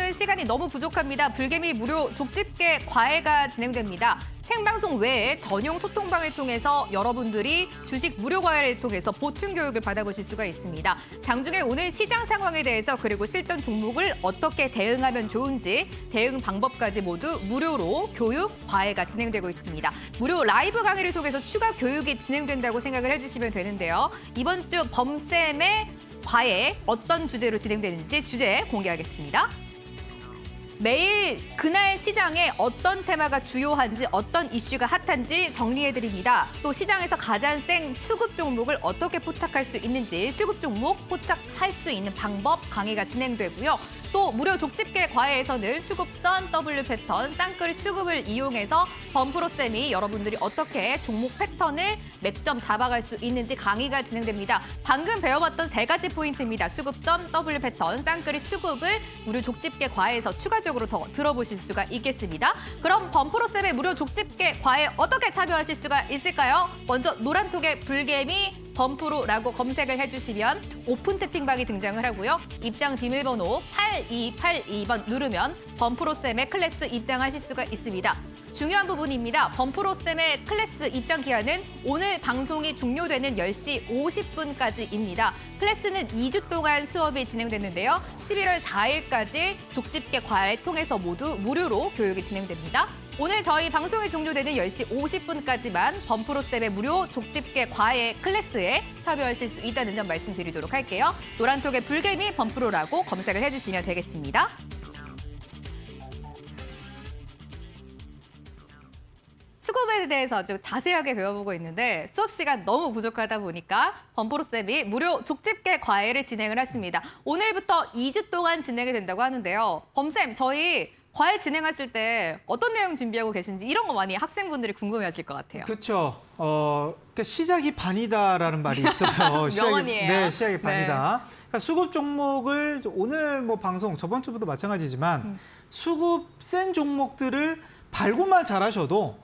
오늘은 시간이 너무 부족합니다. 불개미 무료 족집게 과외가 진행됩니다. 생방송 외에 전용 소통방을 통해서 여러분들이 주식 무료 과외를 통해서 보충 교육을 받아보실 수가 있습니다. 장중에 오늘 시장 상황에 대해서 그리고 실전 종목을 어떻게 대응하면 좋은지 대응 방법까지 모두 무료로 교육 과외가 진행되고 있습니다. 무료 라이브 강의를 통해서 추가 교육이 진행된다고 생각을 해주시면 되는데요. 이번 주 범쌤의 과외 어떤 주제로 진행되는지 주제 공개하겠습니다. 매일 그날 시장에 어떤 테마가 주요한지 어떤 이슈가 핫한지 정리해드립니다. 또 시장에서 가장 센 수급 종목을 어떻게 포착할 수 있는지 수급 종목 포착할 수 있는 방법 강의가 진행되고요. 또 무료 족집게 과외에서는 수급선, W 패턴, 쌍끌 수급을 이용해서 범프로쌤이 여러분들이 어떻게 종목 패턴을 맥점 잡아갈 수 있는지 강의가 진행됩니다. 방금 배워봤던 3가지 포인트입니다. 수급선, W 패턴, 쌍끌 수급을 무료 족집게 과외에서 추가적으로 더 들어보실 수가 있겠습니다. 그럼 범프로쌤의 무료 족집게 과외 어떻게 참여하실 수가 있을까요? 먼저 노란톡에 불개미 범프로라고 검색을 해주시면 오픈 채팅방이 등장을 하고요. 입장 비밀번호 8282번 누르면 범프로쌤의 클래스 입장하실 수가 있습니다. 중요한 부분입니다. 범프로쌤의 클래스 입장 기한은 오늘 방송이 종료되는 10시 50분까지입니다. 클래스는 2주 동안 수업이 진행됐는데요. 11월 4일까지 족집게 과외 통해서 모두 무료로 교육이 진행됩니다. 오늘 저희 방송이 종료되는 10시 50분까지만 범프로쌤의 무료 족집게 과외 클래스에 참여하실 수 있다는 점 말씀드리도록 할게요. 노란톡에 불개미 범프로라고 검색을 해주시면 되겠습니다. 수급에 대해서 아주 자세하게 배워보고 있는데 수업 시간 너무 부족하다 보니까 범프로쌤이 무료 족집게 과외를 진행을 하십니다. 오늘부터 2주 동안 진행이 된다고 하는데요. 범쌤, 저희 과외 진행하실 때 어떤 내용 준비하고 계신지 이런 거 많이 학생분들이 궁금해하실 것 같아요. 그렇죠. 그러니까 시작이 반이다라는 말이 있어요. 명언이에요. 네, 시작이 반이다. 그러니까 수급 종목을 오늘 뭐 방송 저번 주부터 마찬가지지만 수급 센 종목들을 발굴만 잘하셔도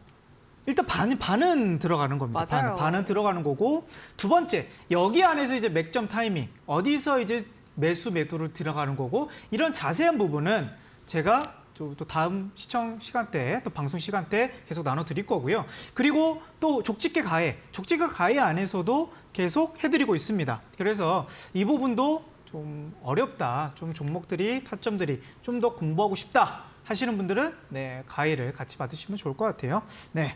일단 반은 들어가는 겁니다. 맞아요. 반은 들어가는 거고 두 번째 여기 안에서 이제 맥점 타이밍 어디서 이제 매수 매도를 들어가는 거고 이런 자세한 부분은 제가 또 다음 시청 시간대 또 방송 시간대 계속 나눠드릴 거고요. 그리고 또 족집게 과외 안에서도 계속 해드리고 있습니다. 그래서 이 부분도 좀 어렵다, 좀 종목들이 타점들이 좀 더 공부하고 싶다 하시는 분들은 네, 과외를 같이 받으시면 좋을 것 같아요. 네.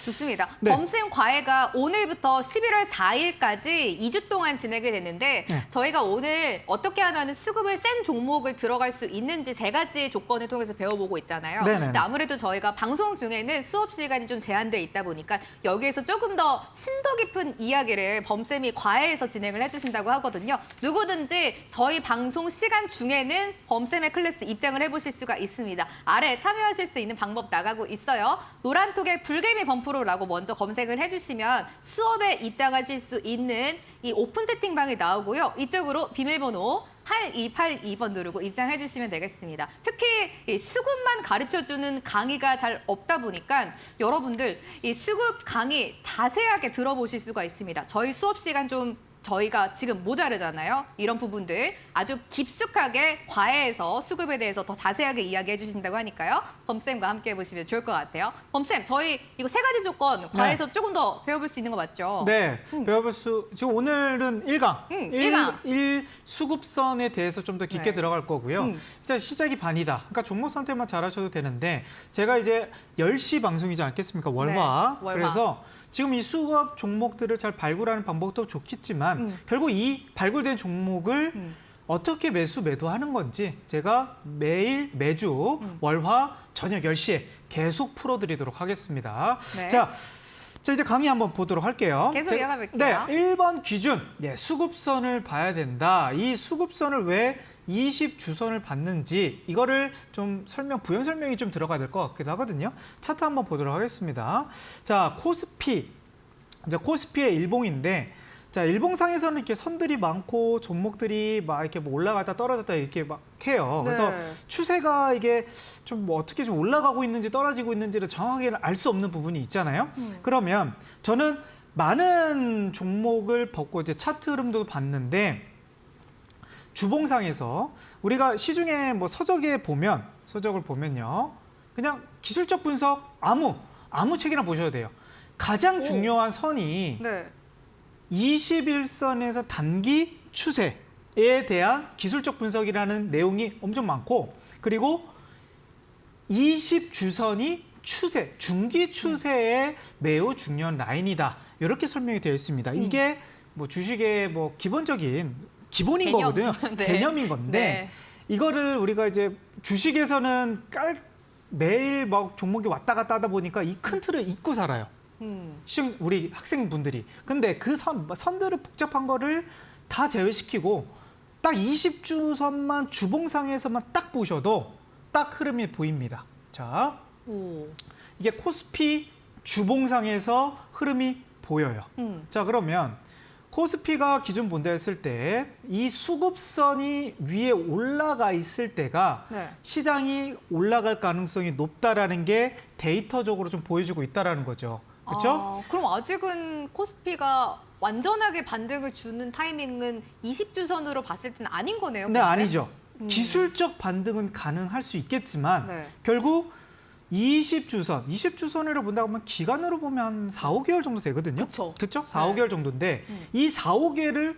좋습니다. 네. 범쌤 과외가 오늘부터 11월 4일까지 2주 동안 진행이 됐는데 네. 저희가 오늘 어떻게 하면 수급을 센 종목을 들어갈 수 있는지 3가지 조건을 통해서 배워보고 있잖아요. 네네. 근데 아무래도 저희가 방송 중에는 수업 시간이 좀 제한돼 있다 보니까 여기에서 조금 더 심도 깊은 이야기를 범쌤이 과외에서 진행을 해주신다고 하거든요. 누구든지 저희 방송 시간 중에는 범쌤의 클래스 입장을 해보실 수가 있습니다. 아래 참여하실 수 있는 방법 나가고 있어요. 노란톡에 불개미 범프로라고 먼저 검색을 해주시면 수업에 입장하실 수 있는 이 오픈 채팅방이 나오고요. 이쪽으로 비밀번호 8282번 누르고 입장해 주시면 되겠습니다. 특히 이 수급만 가르쳐주는 강의가 잘 없다 보니까 여러분들 이 수급 강의 자세하게 들어보실 수가 있습니다. 저희 수업 시간 좀 저희가 지금 모자르잖아요. 이런 부분들 아주 깊숙하게 과외에서 수급에 대해서 더 자세하게 이야기해 주신다고 하니까요. 범쌤과 함께 해보시면 좋을 것 같아요. 범쌤, 저희 이거 3가지 조건 과외에서 조금 더 배워볼 수 있는 거 맞죠? 네, 배워볼 수 지금 오늘은 1강, 1강. 1 수급선에 대해서 좀 더 깊게 네. 들어갈 거고요. 진짜 시작이 반이다. 그러니까 종목 선택만 잘하셔도 되는데 제가 이제 10시 방송이지 않겠습니까? 월화. 네, 월화. 그래서 지금 이 수급 종목들을 잘 발굴하는 방법도 좋겠지만 결국 이 발굴된 종목을 어떻게 매도하는 건지 제가 매주 월화 저녁 10시에 계속 풀어드리도록 하겠습니다. 네. 자, 이제 강의 한번 보도록 할게요. 계속 이어가 볼게요. 네, 1번 기준. 네, 수급선을 봐야 된다. 이 수급선을 왜 20주선을 받는지 이거를 좀 부연 설명이 좀 들어가야 될 것 같기도 하거든요. 차트 한번 보도록 하겠습니다. 자, 코스피. 이제 코스피의 일봉인데 자, 일봉상에서는 이렇게 선들이 많고 종목들이 막 이렇게 뭐 올라갔다 떨어졌다 이렇게 막 해요. 그래서 네. 추세가 이게 좀 뭐 어떻게 좀 올라가고 있는지 떨어지고 있는지를 정확하게 알 수 없는 부분이 있잖아요. 그러면 저는 많은 종목을 벗고 이제 차트 흐름도 봤는데 주봉상에서 우리가 시중에 뭐 서적을 보면요. 그냥 기술적 분석 아무 책이나 보셔도 돼요. 가장 중요한 선이 네. 21선에서 단기 추세에 대한 기술적 분석이라는 내용이 엄청 많고, 그리고 20주선이 중기 추세에 매우 중요한 라인이다. 이렇게 설명이 되어 있습니다. 이게 뭐 주식의 뭐 기본인 개념. 거거든요. 네. 개념인 건데 네. 이거를 우리가 이제 주식에서는 매일 막 종목이 왔다 갔다 하다 보니까 이 큰 틀을 잊고 살아요. 우리 학생분들이. 근데 그 선들을 복잡한 거를 다 제외시키고 딱 20주선만 주봉상에서만 딱 보셔도 딱 흐름이 보입니다. 자, 이게 코스피 주봉상에서 흐름이 보여요. 자, 그러면 코스피가 기준 본다 했을 때 이 수급선이 위에 올라가 있을 때가 네. 시장이 올라갈 가능성이 높다라는 게 데이터적으로 좀 보여주고 있다라는 거죠. 그렇죠? 그럼 아직은 코스피가 완전하게 반등을 주는 타이밍은 20주선으로 봤을 때는 아닌 거네요. 네, 그렇죠? 아니죠. 기술적 반등은 가능할 수 있겠지만 네. 결국 20주선으로 본다고 하면 기간으로 보면 한 4, 5개월 정도 되거든요. 그쵸. 4, 네. 5개월 정도인데 이 4, 5개를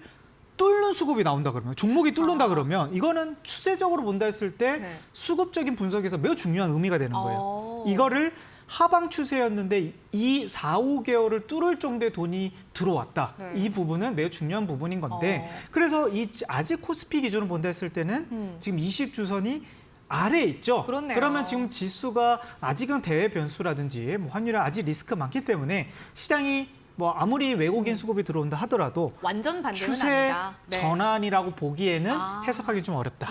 뚫는 수급이 나온다 그러면, 종목이 뚫는다 그러면 이거는 추세적으로 본다 했을 때 네. 수급적인 분석에서 매우 중요한 의미가 되는 거예요. 이거를 하방 추세였는데 이 4, 5개월을 뚫을 정도의 돈이 들어왔다. 네. 이 부분은 매우 중요한 부분인 건데 그래서 아직 코스피 기준으로 본다 했을 때는 지금 20주선이 아래에 있죠. 그렇네요. 그러면 지금 지수가 아직은 대외 변수라든지 뭐 환율에 아직 리스크 많기 때문에 시장이 뭐 아무리 외국인 수급이 들어온다 하더라도 완전 반등은 추세 아니다. 네. 전환이라고 보기에는 해석하기 좀 어렵다.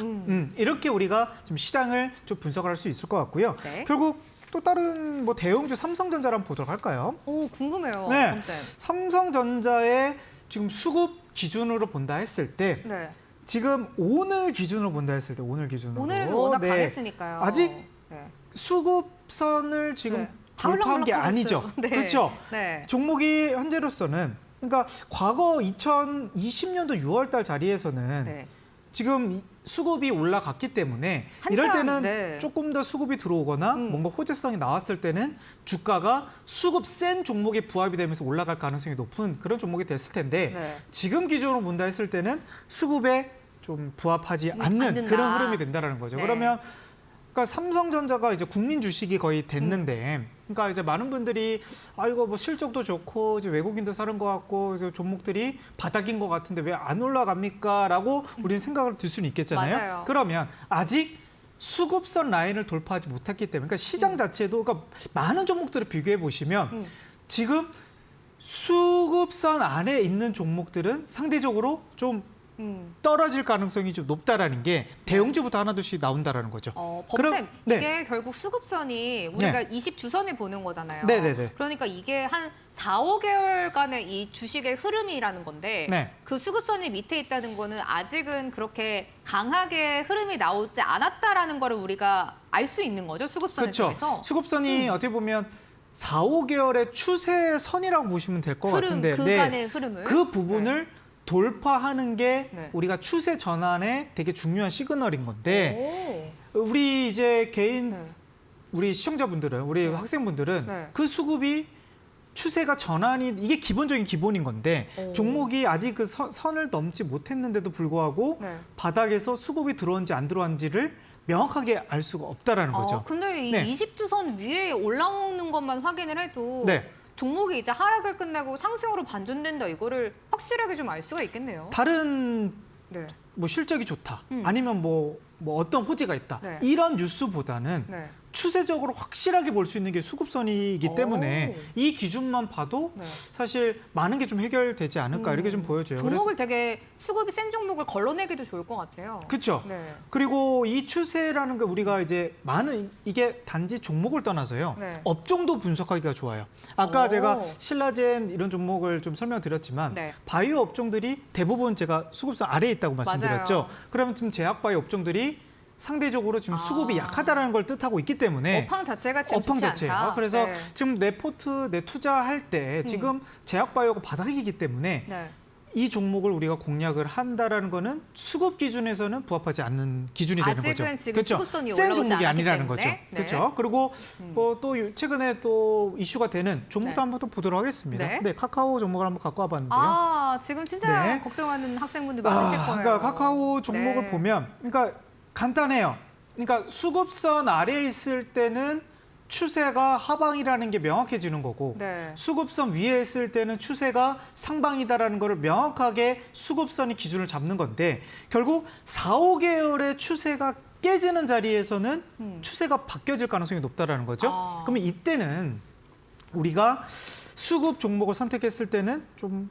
이렇게 우리가 좀 시장을 좀 분석을 할 수 있을 것 같고요. 네. 결국 또 다른 뭐 대형주 삼성전자를 한번 보도록 할까요? 오, 궁금해요. 네. 쌤. 삼성전자의 지금 수급 기준으로 본다 했을 때 네. 지금 오늘 기준으로 본다 했을 때 오늘은 워낙 강했으니까요. 아직 네. 수급선을 지금 네. 돌파한 게 다 아니죠. 올라가고 있어요. 네. 그렇죠. 네. 종목이 현재로서는 그러니까 과거 2020년도 6월달 자리에서는 네. 지금 수급이 올라갔기 때문에 한참, 이럴 때는 네. 조금 더 수급이 들어오거나 뭔가 호재성이 나왔을 때는 주가가 수급 센 종목에 부합이 되면서 올라갈 가능성이 높은 그런 종목이 됐을 텐데 네. 지금 기준으로 본다 했을 때는 수급에 좀 부합하지 않는 않는다. 그런 흐름이 된다는 거죠. 네. 그러면 그러니까 삼성전자가 이제 국민 주식이 거의 됐는데, 그러니까 이제 많은 분들이 이거 뭐 실적도 좋고 이제 외국인도 사는 것 같고 이제 종목들이 바닥인 것 같은데 왜 안 올라갑니까?라고 우리는 생각을 들 수는 있겠잖아요. 맞아요. 그러면 아직 수급선 라인을 돌파하지 못했기 때문에, 그러니까 시장 자체도 그러니까 많은 종목들을 비교해 보시면 지금 수급선 안에 있는 종목들은 상대적으로 좀 떨어질 가능성이 좀 높다라는 게 대형주부터 하나둘씩 나온다라는 거죠. 법쌤, 네. 이게 결국 수급선이 우리가 네. 20주선을 보는 거잖아요. 네네네. 그러니까 이게 한 4, 5개월간의 이 주식의 흐름이라는 건데 네. 그 수급선이 밑에 있다는 거는 아직은 그렇게 강하게 흐름이 나오지 않았다라는 거를 우리가 알 수 있는 거죠. 수급선을 그렇죠. 통해서. 수급선이 어떻게 보면 4, 5개월의 추세선이라고 보시면 될 것 같은데 그간의 흐름을. 그 부분을 돌파하는 게 네. 우리가 추세 전환에 되게 중요한 시그널인 건데 오. 우리 이제 개인 네. 우리 시청자분들은 우리 학생분들은 네. 그 수급이 추세가 전환이 이게 기본인 건데 오. 종목이 아직 그 선을 넘지 못했는데도 불구하고 네. 바닥에서 수급이 들어온지 안 들어온지를 명확하게 알 수가 없다라는 거죠. 근데 이 네. 20주선 위에 올라오는 것만 확인을 해도 네. 종목이 이제 하락을 끝내고 상승으로 반전된다 이거를 확실하게 좀 알 수가 있겠네요. 다른 네. 뭐 실적이 좋다 아니면 뭐 어떤 호재가 있다 네. 이런 뉴스보다는 네. 추세적으로 확실하게 볼 수 있는 게 수급선이기 오. 때문에 이 기준만 봐도 네. 사실 많은 게 좀 해결되지 않을까 이렇게 좀 보여져요. 종목을 되게 수급이 센 종목을 걸러내기도 좋을 것 같아요. 그렇죠. 네. 그리고 이 추세라는 게 우리가 이제 많은 이게 단지 종목을 떠나서요. 네. 업종도 분석하기가 좋아요. 아까 오. 제가 신라젠 이런 종목을 좀 설명드렸지만 네. 바이오 업종들이 대부분 제가 수급선 아래에 있다고 말씀드렸죠. 맞아요. 그러면 지금 제약 바이오 업종들이 상대적으로 지금 수급이 약하다라는 걸 뜻하고 있기 때문에 업황 자체가 지금 업황 좋지 자체예요. 않다. 그래서 네. 지금 내 투자할 때 지금 제약 바이오가 바닥이기 때문에 네. 이 종목을 우리가 공략을 한다라는 거는 수급 기준에서는 부합하지 않는 기준이 되는 거죠. 아직은 지금 그렇죠? 수급선이 센 올라오지 종목이 않았기 아니라는 때문에. 거죠. 네. 그렇죠? 그리고 뭐 또 최근에 또 이슈가 되는 종목도 네. 한번 또 보도록 하겠습니다. 네. 네, 카카오 종목을 한번 갖고 와봤는데요. 아, 지금 진짜 네. 걱정하는 학생분들 많으실 거예요. 그러니까 카카오 종목을 네. 보면, 그러니까 간단해요. 그러니까 수급선 아래에 있을 때는 추세가 하방이라는 게 명확해지는 거고, 네. 수급선 위에 있을 때는 추세가 상방이다라는 거를 명확하게 수급선이 기준을 잡는 건데, 결국 4, 5개월의 추세가 깨지는 자리에서는 추세가 바뀌어질 가능성이 높다라는 거죠. 아. 그러면 이때는 우리가 수급 종목을 선택했을 때는 좀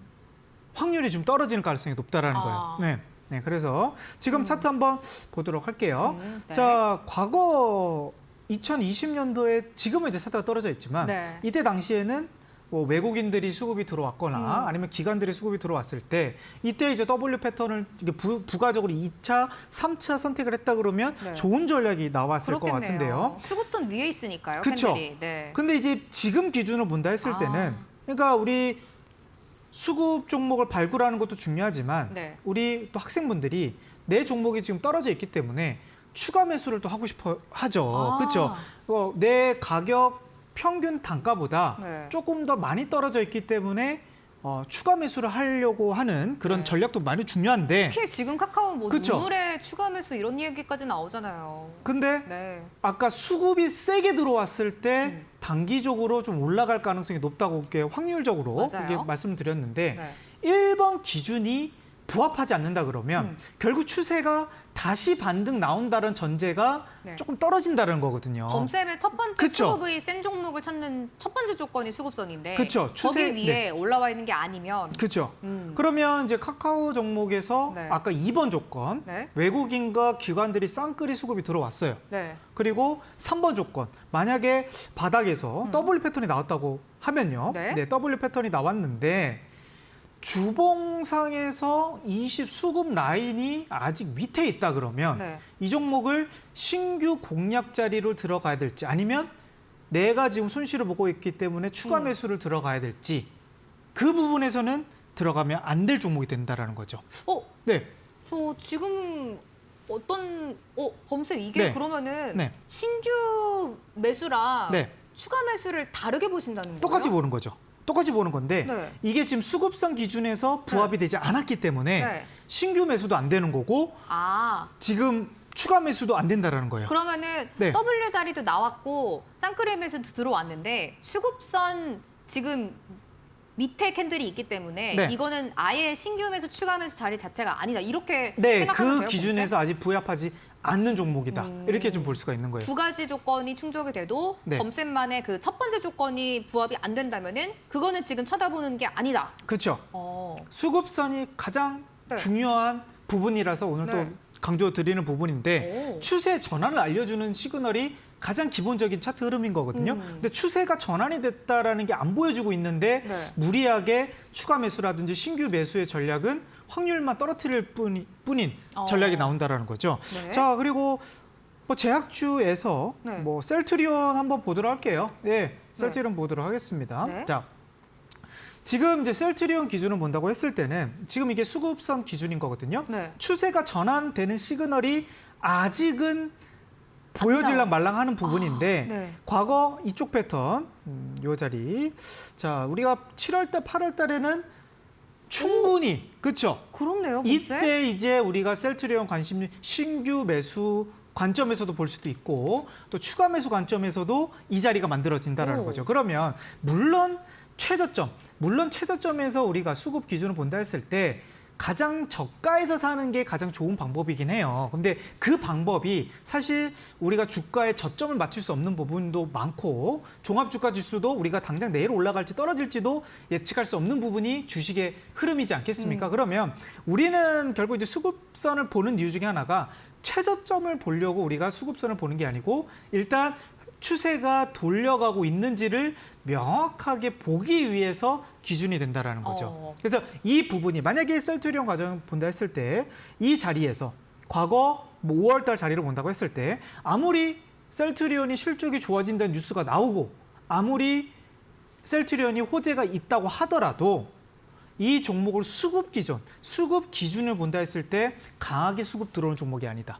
확률이 좀 떨어지는 가능성이 높다라는 아. 거예요. 네. 네, 그래서 지금 차트 한번 보도록 할게요. 네. 자, 과거 2020년도에 지금은 이제 차트가 떨어져 있지만 네. 이때 당시에는 뭐 외국인들이 수급이 들어왔거나 아니면 기관들이 수급이 들어왔을 때 이때 이제 W 패턴을 이게 부가적으로 2차, 3차 선택을 했다 그러면 네. 좋은 전략이 나왔을 것 그렇겠네요. 같은데요. 수급선 위에 있으니까요, 그쵸. 팬들이. 네. 근데 이제 지금 기준으로 본다 했을 아. 때는 그러니까 우리 수급 종목을 발굴하는 것도 중요하지만 네. 우리 또 학생분들이 내 종목이 지금 떨어져 있기 때문에 추가 매수를 또 하고 싶어 하죠. 아. 그렇죠? 내 가격 평균 단가보다 네. 조금 더 많이 떨어져 있기 때문에 추가 매수를 하려고 하는 그런 네. 전략도 많이 중요한데, 특히 지금 카카오 뭐 그쵸. 눈물에 추가 매수 이런 얘기까지 나오잖아요. 근데 네. 아까 수급이 세게 들어왔을 때 단기적으로 좀 올라갈 가능성이 높다고 이렇게 확률적으로 맞아요. 이게 말씀을 드렸는데 네. 1번 기준이 부합하지 않는다 그러면 결국 추세가 다시 반등 나온다는 전제가 네. 조금 떨어진다는 거거든요. 범쌤의 첫 번째 그쵸. 수급의 센 종목을 찾는 첫 번째 조건이 수급선인데 그쵸. 추세- 거기 위에 올라와 있는 게 아니면 그렇죠. 음. 그러면 이제 카카오 종목에서 네. 아까 2번 조건 네. 외국인과 기관들이 쌍끌이 수급이 들어왔어요. 네. 그리고 3번 조건 만약에 바닥에서 W 패턴이 나왔다고 하면요. 네. W 패턴이 나왔는데 주봉상에서 20 수급 라인이 아직 밑에 있다 그러면 네. 이 종목을 신규 공략 자리로 들어가야 될지 아니면 내가 지금 손실을 보고 있기 때문에 추가 매수를 들어가야 될지 그 부분에서는 들어가면 안 될 종목이 된다라는 거죠. 네. 저 지금 범쌤 이게 네. 그러면은 네. 신규 매수랑 네. 추가 매수를 다르게 보신다는 거예요? 똑같이 보는 거죠. 똑같이 보는 건데 네. 이게 지금 수급선 기준에서 부합이 되지 않았기 때문에 네. 신규 매수도 안 되는 거고 아, 지금 추가 매수도 안 된다라는 거예요. 그러면은 네. W 자리도 나왔고 쌍끌이 매수 들어왔는데 수급선 지금 밑에 캔들이 있기 때문에 네. 이거는 아예 신규 매수 추가 매수 자리 자체가 아니다 이렇게 네, 생각하면 그 돼요? 기준에서 아직 부합하지 않는 종목이다. 이렇게 좀 볼 수가 있는 거예요. 두 가지 조건이 충족이 돼도 네. 범쌤만의 그 첫 번째 조건이 부합이 안 된다면은 그거는 지금 쳐다보는 게 아니다. 그렇죠. 수급선이 가장 네. 중요한 부분이라서 오늘 네. 또 강조 드리는 부분인데 오. 추세 전환을 알려주는 시그널이 가장 기본적인 차트 흐름인 거거든요. 근데 추세가 전환이 됐다라는 게 안 보여주고 있는데 네. 무리하게 추가 매수라든지 신규 매수의 전략은 확률만 떨어뜨릴 뿐인 전략이 나온다라는 거죠. 네. 자, 그리고 뭐 제약주에서 네. 뭐 셀트리온 한번 보도록 할게요. 네, 셀트리온 보도록 하겠습니다. 네. 자, 지금 이제 셀트리온 기준을 본다고 했을 때는 지금 이게 수급선 기준인 거거든요. 네. 추세가 전환되는 시그널이 아직은 보여질랑 말랑하는 부분인데 네. 과거 이쪽 패턴 요 자리 자 우리가 7월달 8월달에는 충분히 그렇죠. 그렇네요, 범쌤. 이때 이제 우리가 셀트리온 관심 신규 매수 관점에서도 볼 수도 있고 또 추가 매수 관점에서도 이 자리가 만들어진다라는 오. 거죠. 그러면 물론 최저점에서 우리가 수급 기준을 본다 했을 때 가장 저가에서 사는 게 가장 좋은 방법이긴 해요. 근데 그 방법이 사실 우리가 주가의 저점을 맞출 수 없는 부분도 많고 종합주가 지수도 우리가 당장 내일 올라갈지 떨어질지도 예측할 수 없는 부분이 주식의 흐름이지 않겠습니까? 그러면 우리는 결국 이제 수급선을 보는 이유 중에 하나가 최저점을 보려고 우리가 수급선을 보는 게 아니고 일단 추세가 돌려가고 있는지를 명확하게 보기 위해서 기준이 된다라는 거죠. 그래서 이 부분이 만약에 셀트리온 과정 본다 했을 때 이 자리에서 과거 5월 달 자리를 본다고 했을 때 아무리 셀트리온이 실적이 좋아진다는 뉴스가 나오고 아무리 셀트리온이 호재가 있다고 하더라도 이 종목을 수급 기준을 본다 했을 때 강하게 수급 들어오는 종목이 아니다.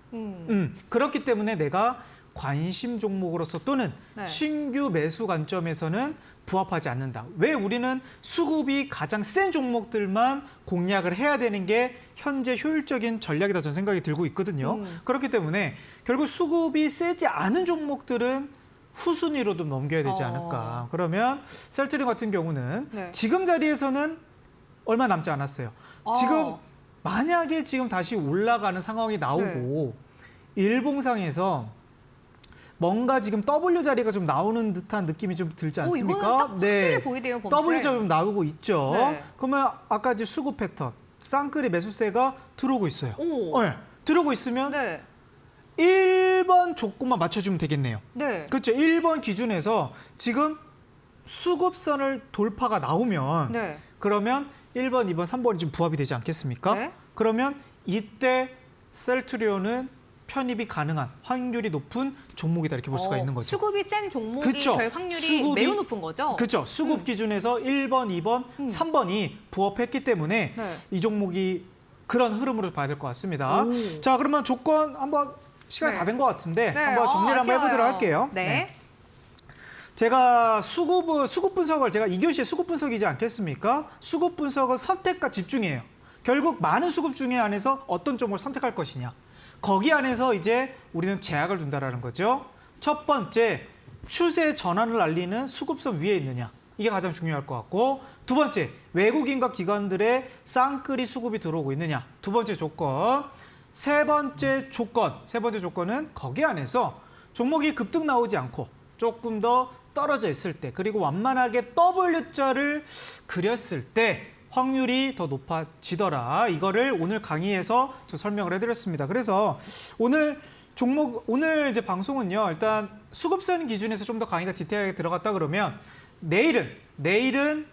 그렇기 때문에 내가 관심 종목으로서 또는 네. 신규 매수 관점에서는 부합하지 않는다. 왜 우리는 수급이 가장 센 종목들만 공략을 해야 되는 게 현재 효율적인 전략이다 저는 생각이 들고 있거든요. 그렇기 때문에 결국 수급이 세지 않은 종목들은 후순위로 좀 넘겨야 되지 않을까. 그러면 셀트리온 같은 경우는 네. 지금 자리에서는 얼마 남지 않았어요. 지금 만약에 지금 다시 올라가는 상황이 나오고 일봉상에서 뭔가 지금 W 자리가 좀 나오는 듯한 느낌이 좀 들지 않습니까? 이거는 딱 확실히 보이대요, 범쌤. W 자리 좀 나오고 있죠. 네. 그러면 아까 이제 수급 패턴, 쌍끌이 매수세가 들어오고 있어요. 오. 네. 들어오고 있으면 네. 1번 조건만 맞춰주면 되겠네요. 네. 그렇죠. 1번 기준에서 지금 수급선을 돌파가 나오면 네. 그러면 1번, 2번, 3번이 좀 부합이 되지 않겠습니까? 네. 그러면 이때 셀트리온은 편입이 가능한 확률이 높은 종목이다 이렇게 볼 수가 있는 거죠. 수급이 센 종목이 그쵸. 될 확률이 수급이- 매우 높은 거죠? 그렇죠. 수급 기준에서 1번, 2번, 3번이 부합했기 때문에 네. 이 종목이 그런 흐름으로 봐야 될 것 같습니다. 오. 자, 그러면 조건 한번 시간이 네. 다 된 것 같은데 네. 한번 정리를 한번 아쉬워요. 해보도록 할게요. 네. 제가 수급 분석을 제가 2교시에 수급 분석이지 않겠습니까? 수급 분석은 선택과 집중이에요. 결국 많은 수급 중에 안에서 어떤 종목을 선택할 것이냐. 거기 안에서 이제 우리는 제약을 둔다라는 거죠. 첫 번째, 추세 전환을 알리는 수급선 위에 있느냐. 이게 가장 중요할 것 같고 두 번째, 외국인과 기관들의 쌍끌이 수급이 들어오고 있느냐. 두 번째 조건. 세 번째 조건은 거기 안에서 종목이 급등 나오지 않고 조금 더 떨어져 있을 때 그리고 완만하게 W자를 그렸을 때 확률이 더 높아지더라. 이거를 오늘 강의에서 저 설명을 해드렸습니다. 그래서 오늘 이제 방송은요. 일단 수급선 기준에서 좀 더 강의가 디테일하게 들어갔다 그러면 내일은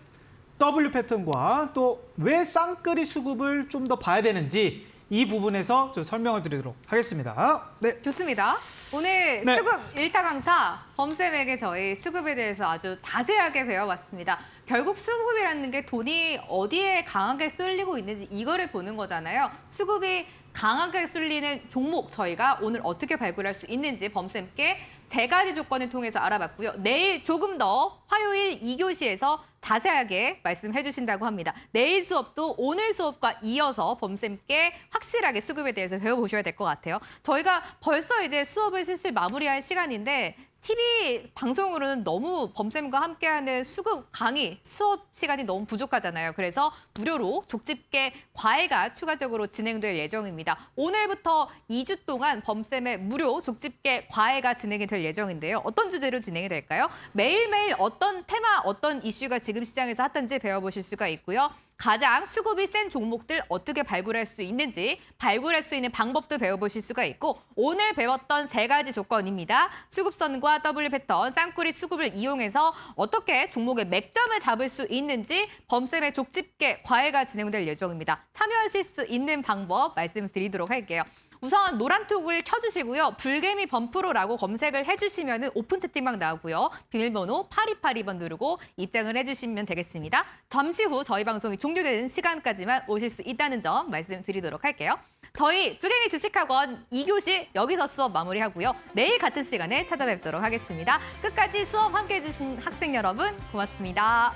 W 패턴과 또 왜 쌍끌이 수급을 좀 더 봐야 되는지 이 부분에서 저 설명을 드리도록 하겠습니다. 네. 좋습니다. 오늘 네. 수급 1타 강사 범쌤에게 저희 수급에 대해서 아주 자세하게 배워봤습니다. 결국 수급이라는 게 돈이 어디에 강하게 쏠리고 있는지 이거를 보는 거잖아요. 수급이 강하게 쏠리는 종목 저희가 오늘 어떻게 발굴할 수 있는지 범쌤께 3가지 조건을 통해서 알아봤고요. 내일 조금 더 화요일 2교시에서 자세하게 말씀해 주신다고 합니다. 내일 수업도 오늘 수업과 이어서 범쌤께 확실하게 수급에 대해서 배워보셔야 될 것 같아요. 저희가 벌써 이제 수업을 슬슬 마무리할 시간인데 TV 방송으로는 너무 범쌤과 함께하는 수급 강의, 수업 시간이 너무 부족하잖아요. 그래서 무료로 족집게 과외가 추가적으로 진행될 예정입니다. 오늘부터 2주 동안 범쌤의 무료 족집게 과외가 진행이 될 예정인데요. 어떤 주제로 진행이 될까요? 매일매일 어떤 테마, 어떤 이슈가 지금 시장에서 핫한지 배워보실 수가 있고요. 가장 수급이 센 종목들 어떻게 발굴할 수 있는지 발굴할 수 있는 방법도 배워보실 수가 있고 오늘 배웠던 3가지 조건입니다. 수급선과 W 패턴, 쌍끌이 수급을 이용해서 어떻게 종목의 맥점을 잡을 수 있는지 범쌤의 족집게 과외가 진행될 예정입니다. 참여하실 수 있는 방법 말씀드리도록 할게요. 우선 노란톡을 켜주시고요. 불개미 범프로라고 검색을 해주시면 오픈 채팅방 나오고요. 비밀번호 8282번 누르고 입장을 해주시면 되겠습니다. 잠시 후 저희 방송이 종료되는 시간까지만 오실 수 있다는 점 말씀드리도록 할게요. 저희 불개미 주식학원 2교시 여기서 수업 마무리하고요. 내일 같은 시간에 찾아뵙도록 하겠습니다. 끝까지 수업 함께해 주신 학생 여러분 고맙습니다.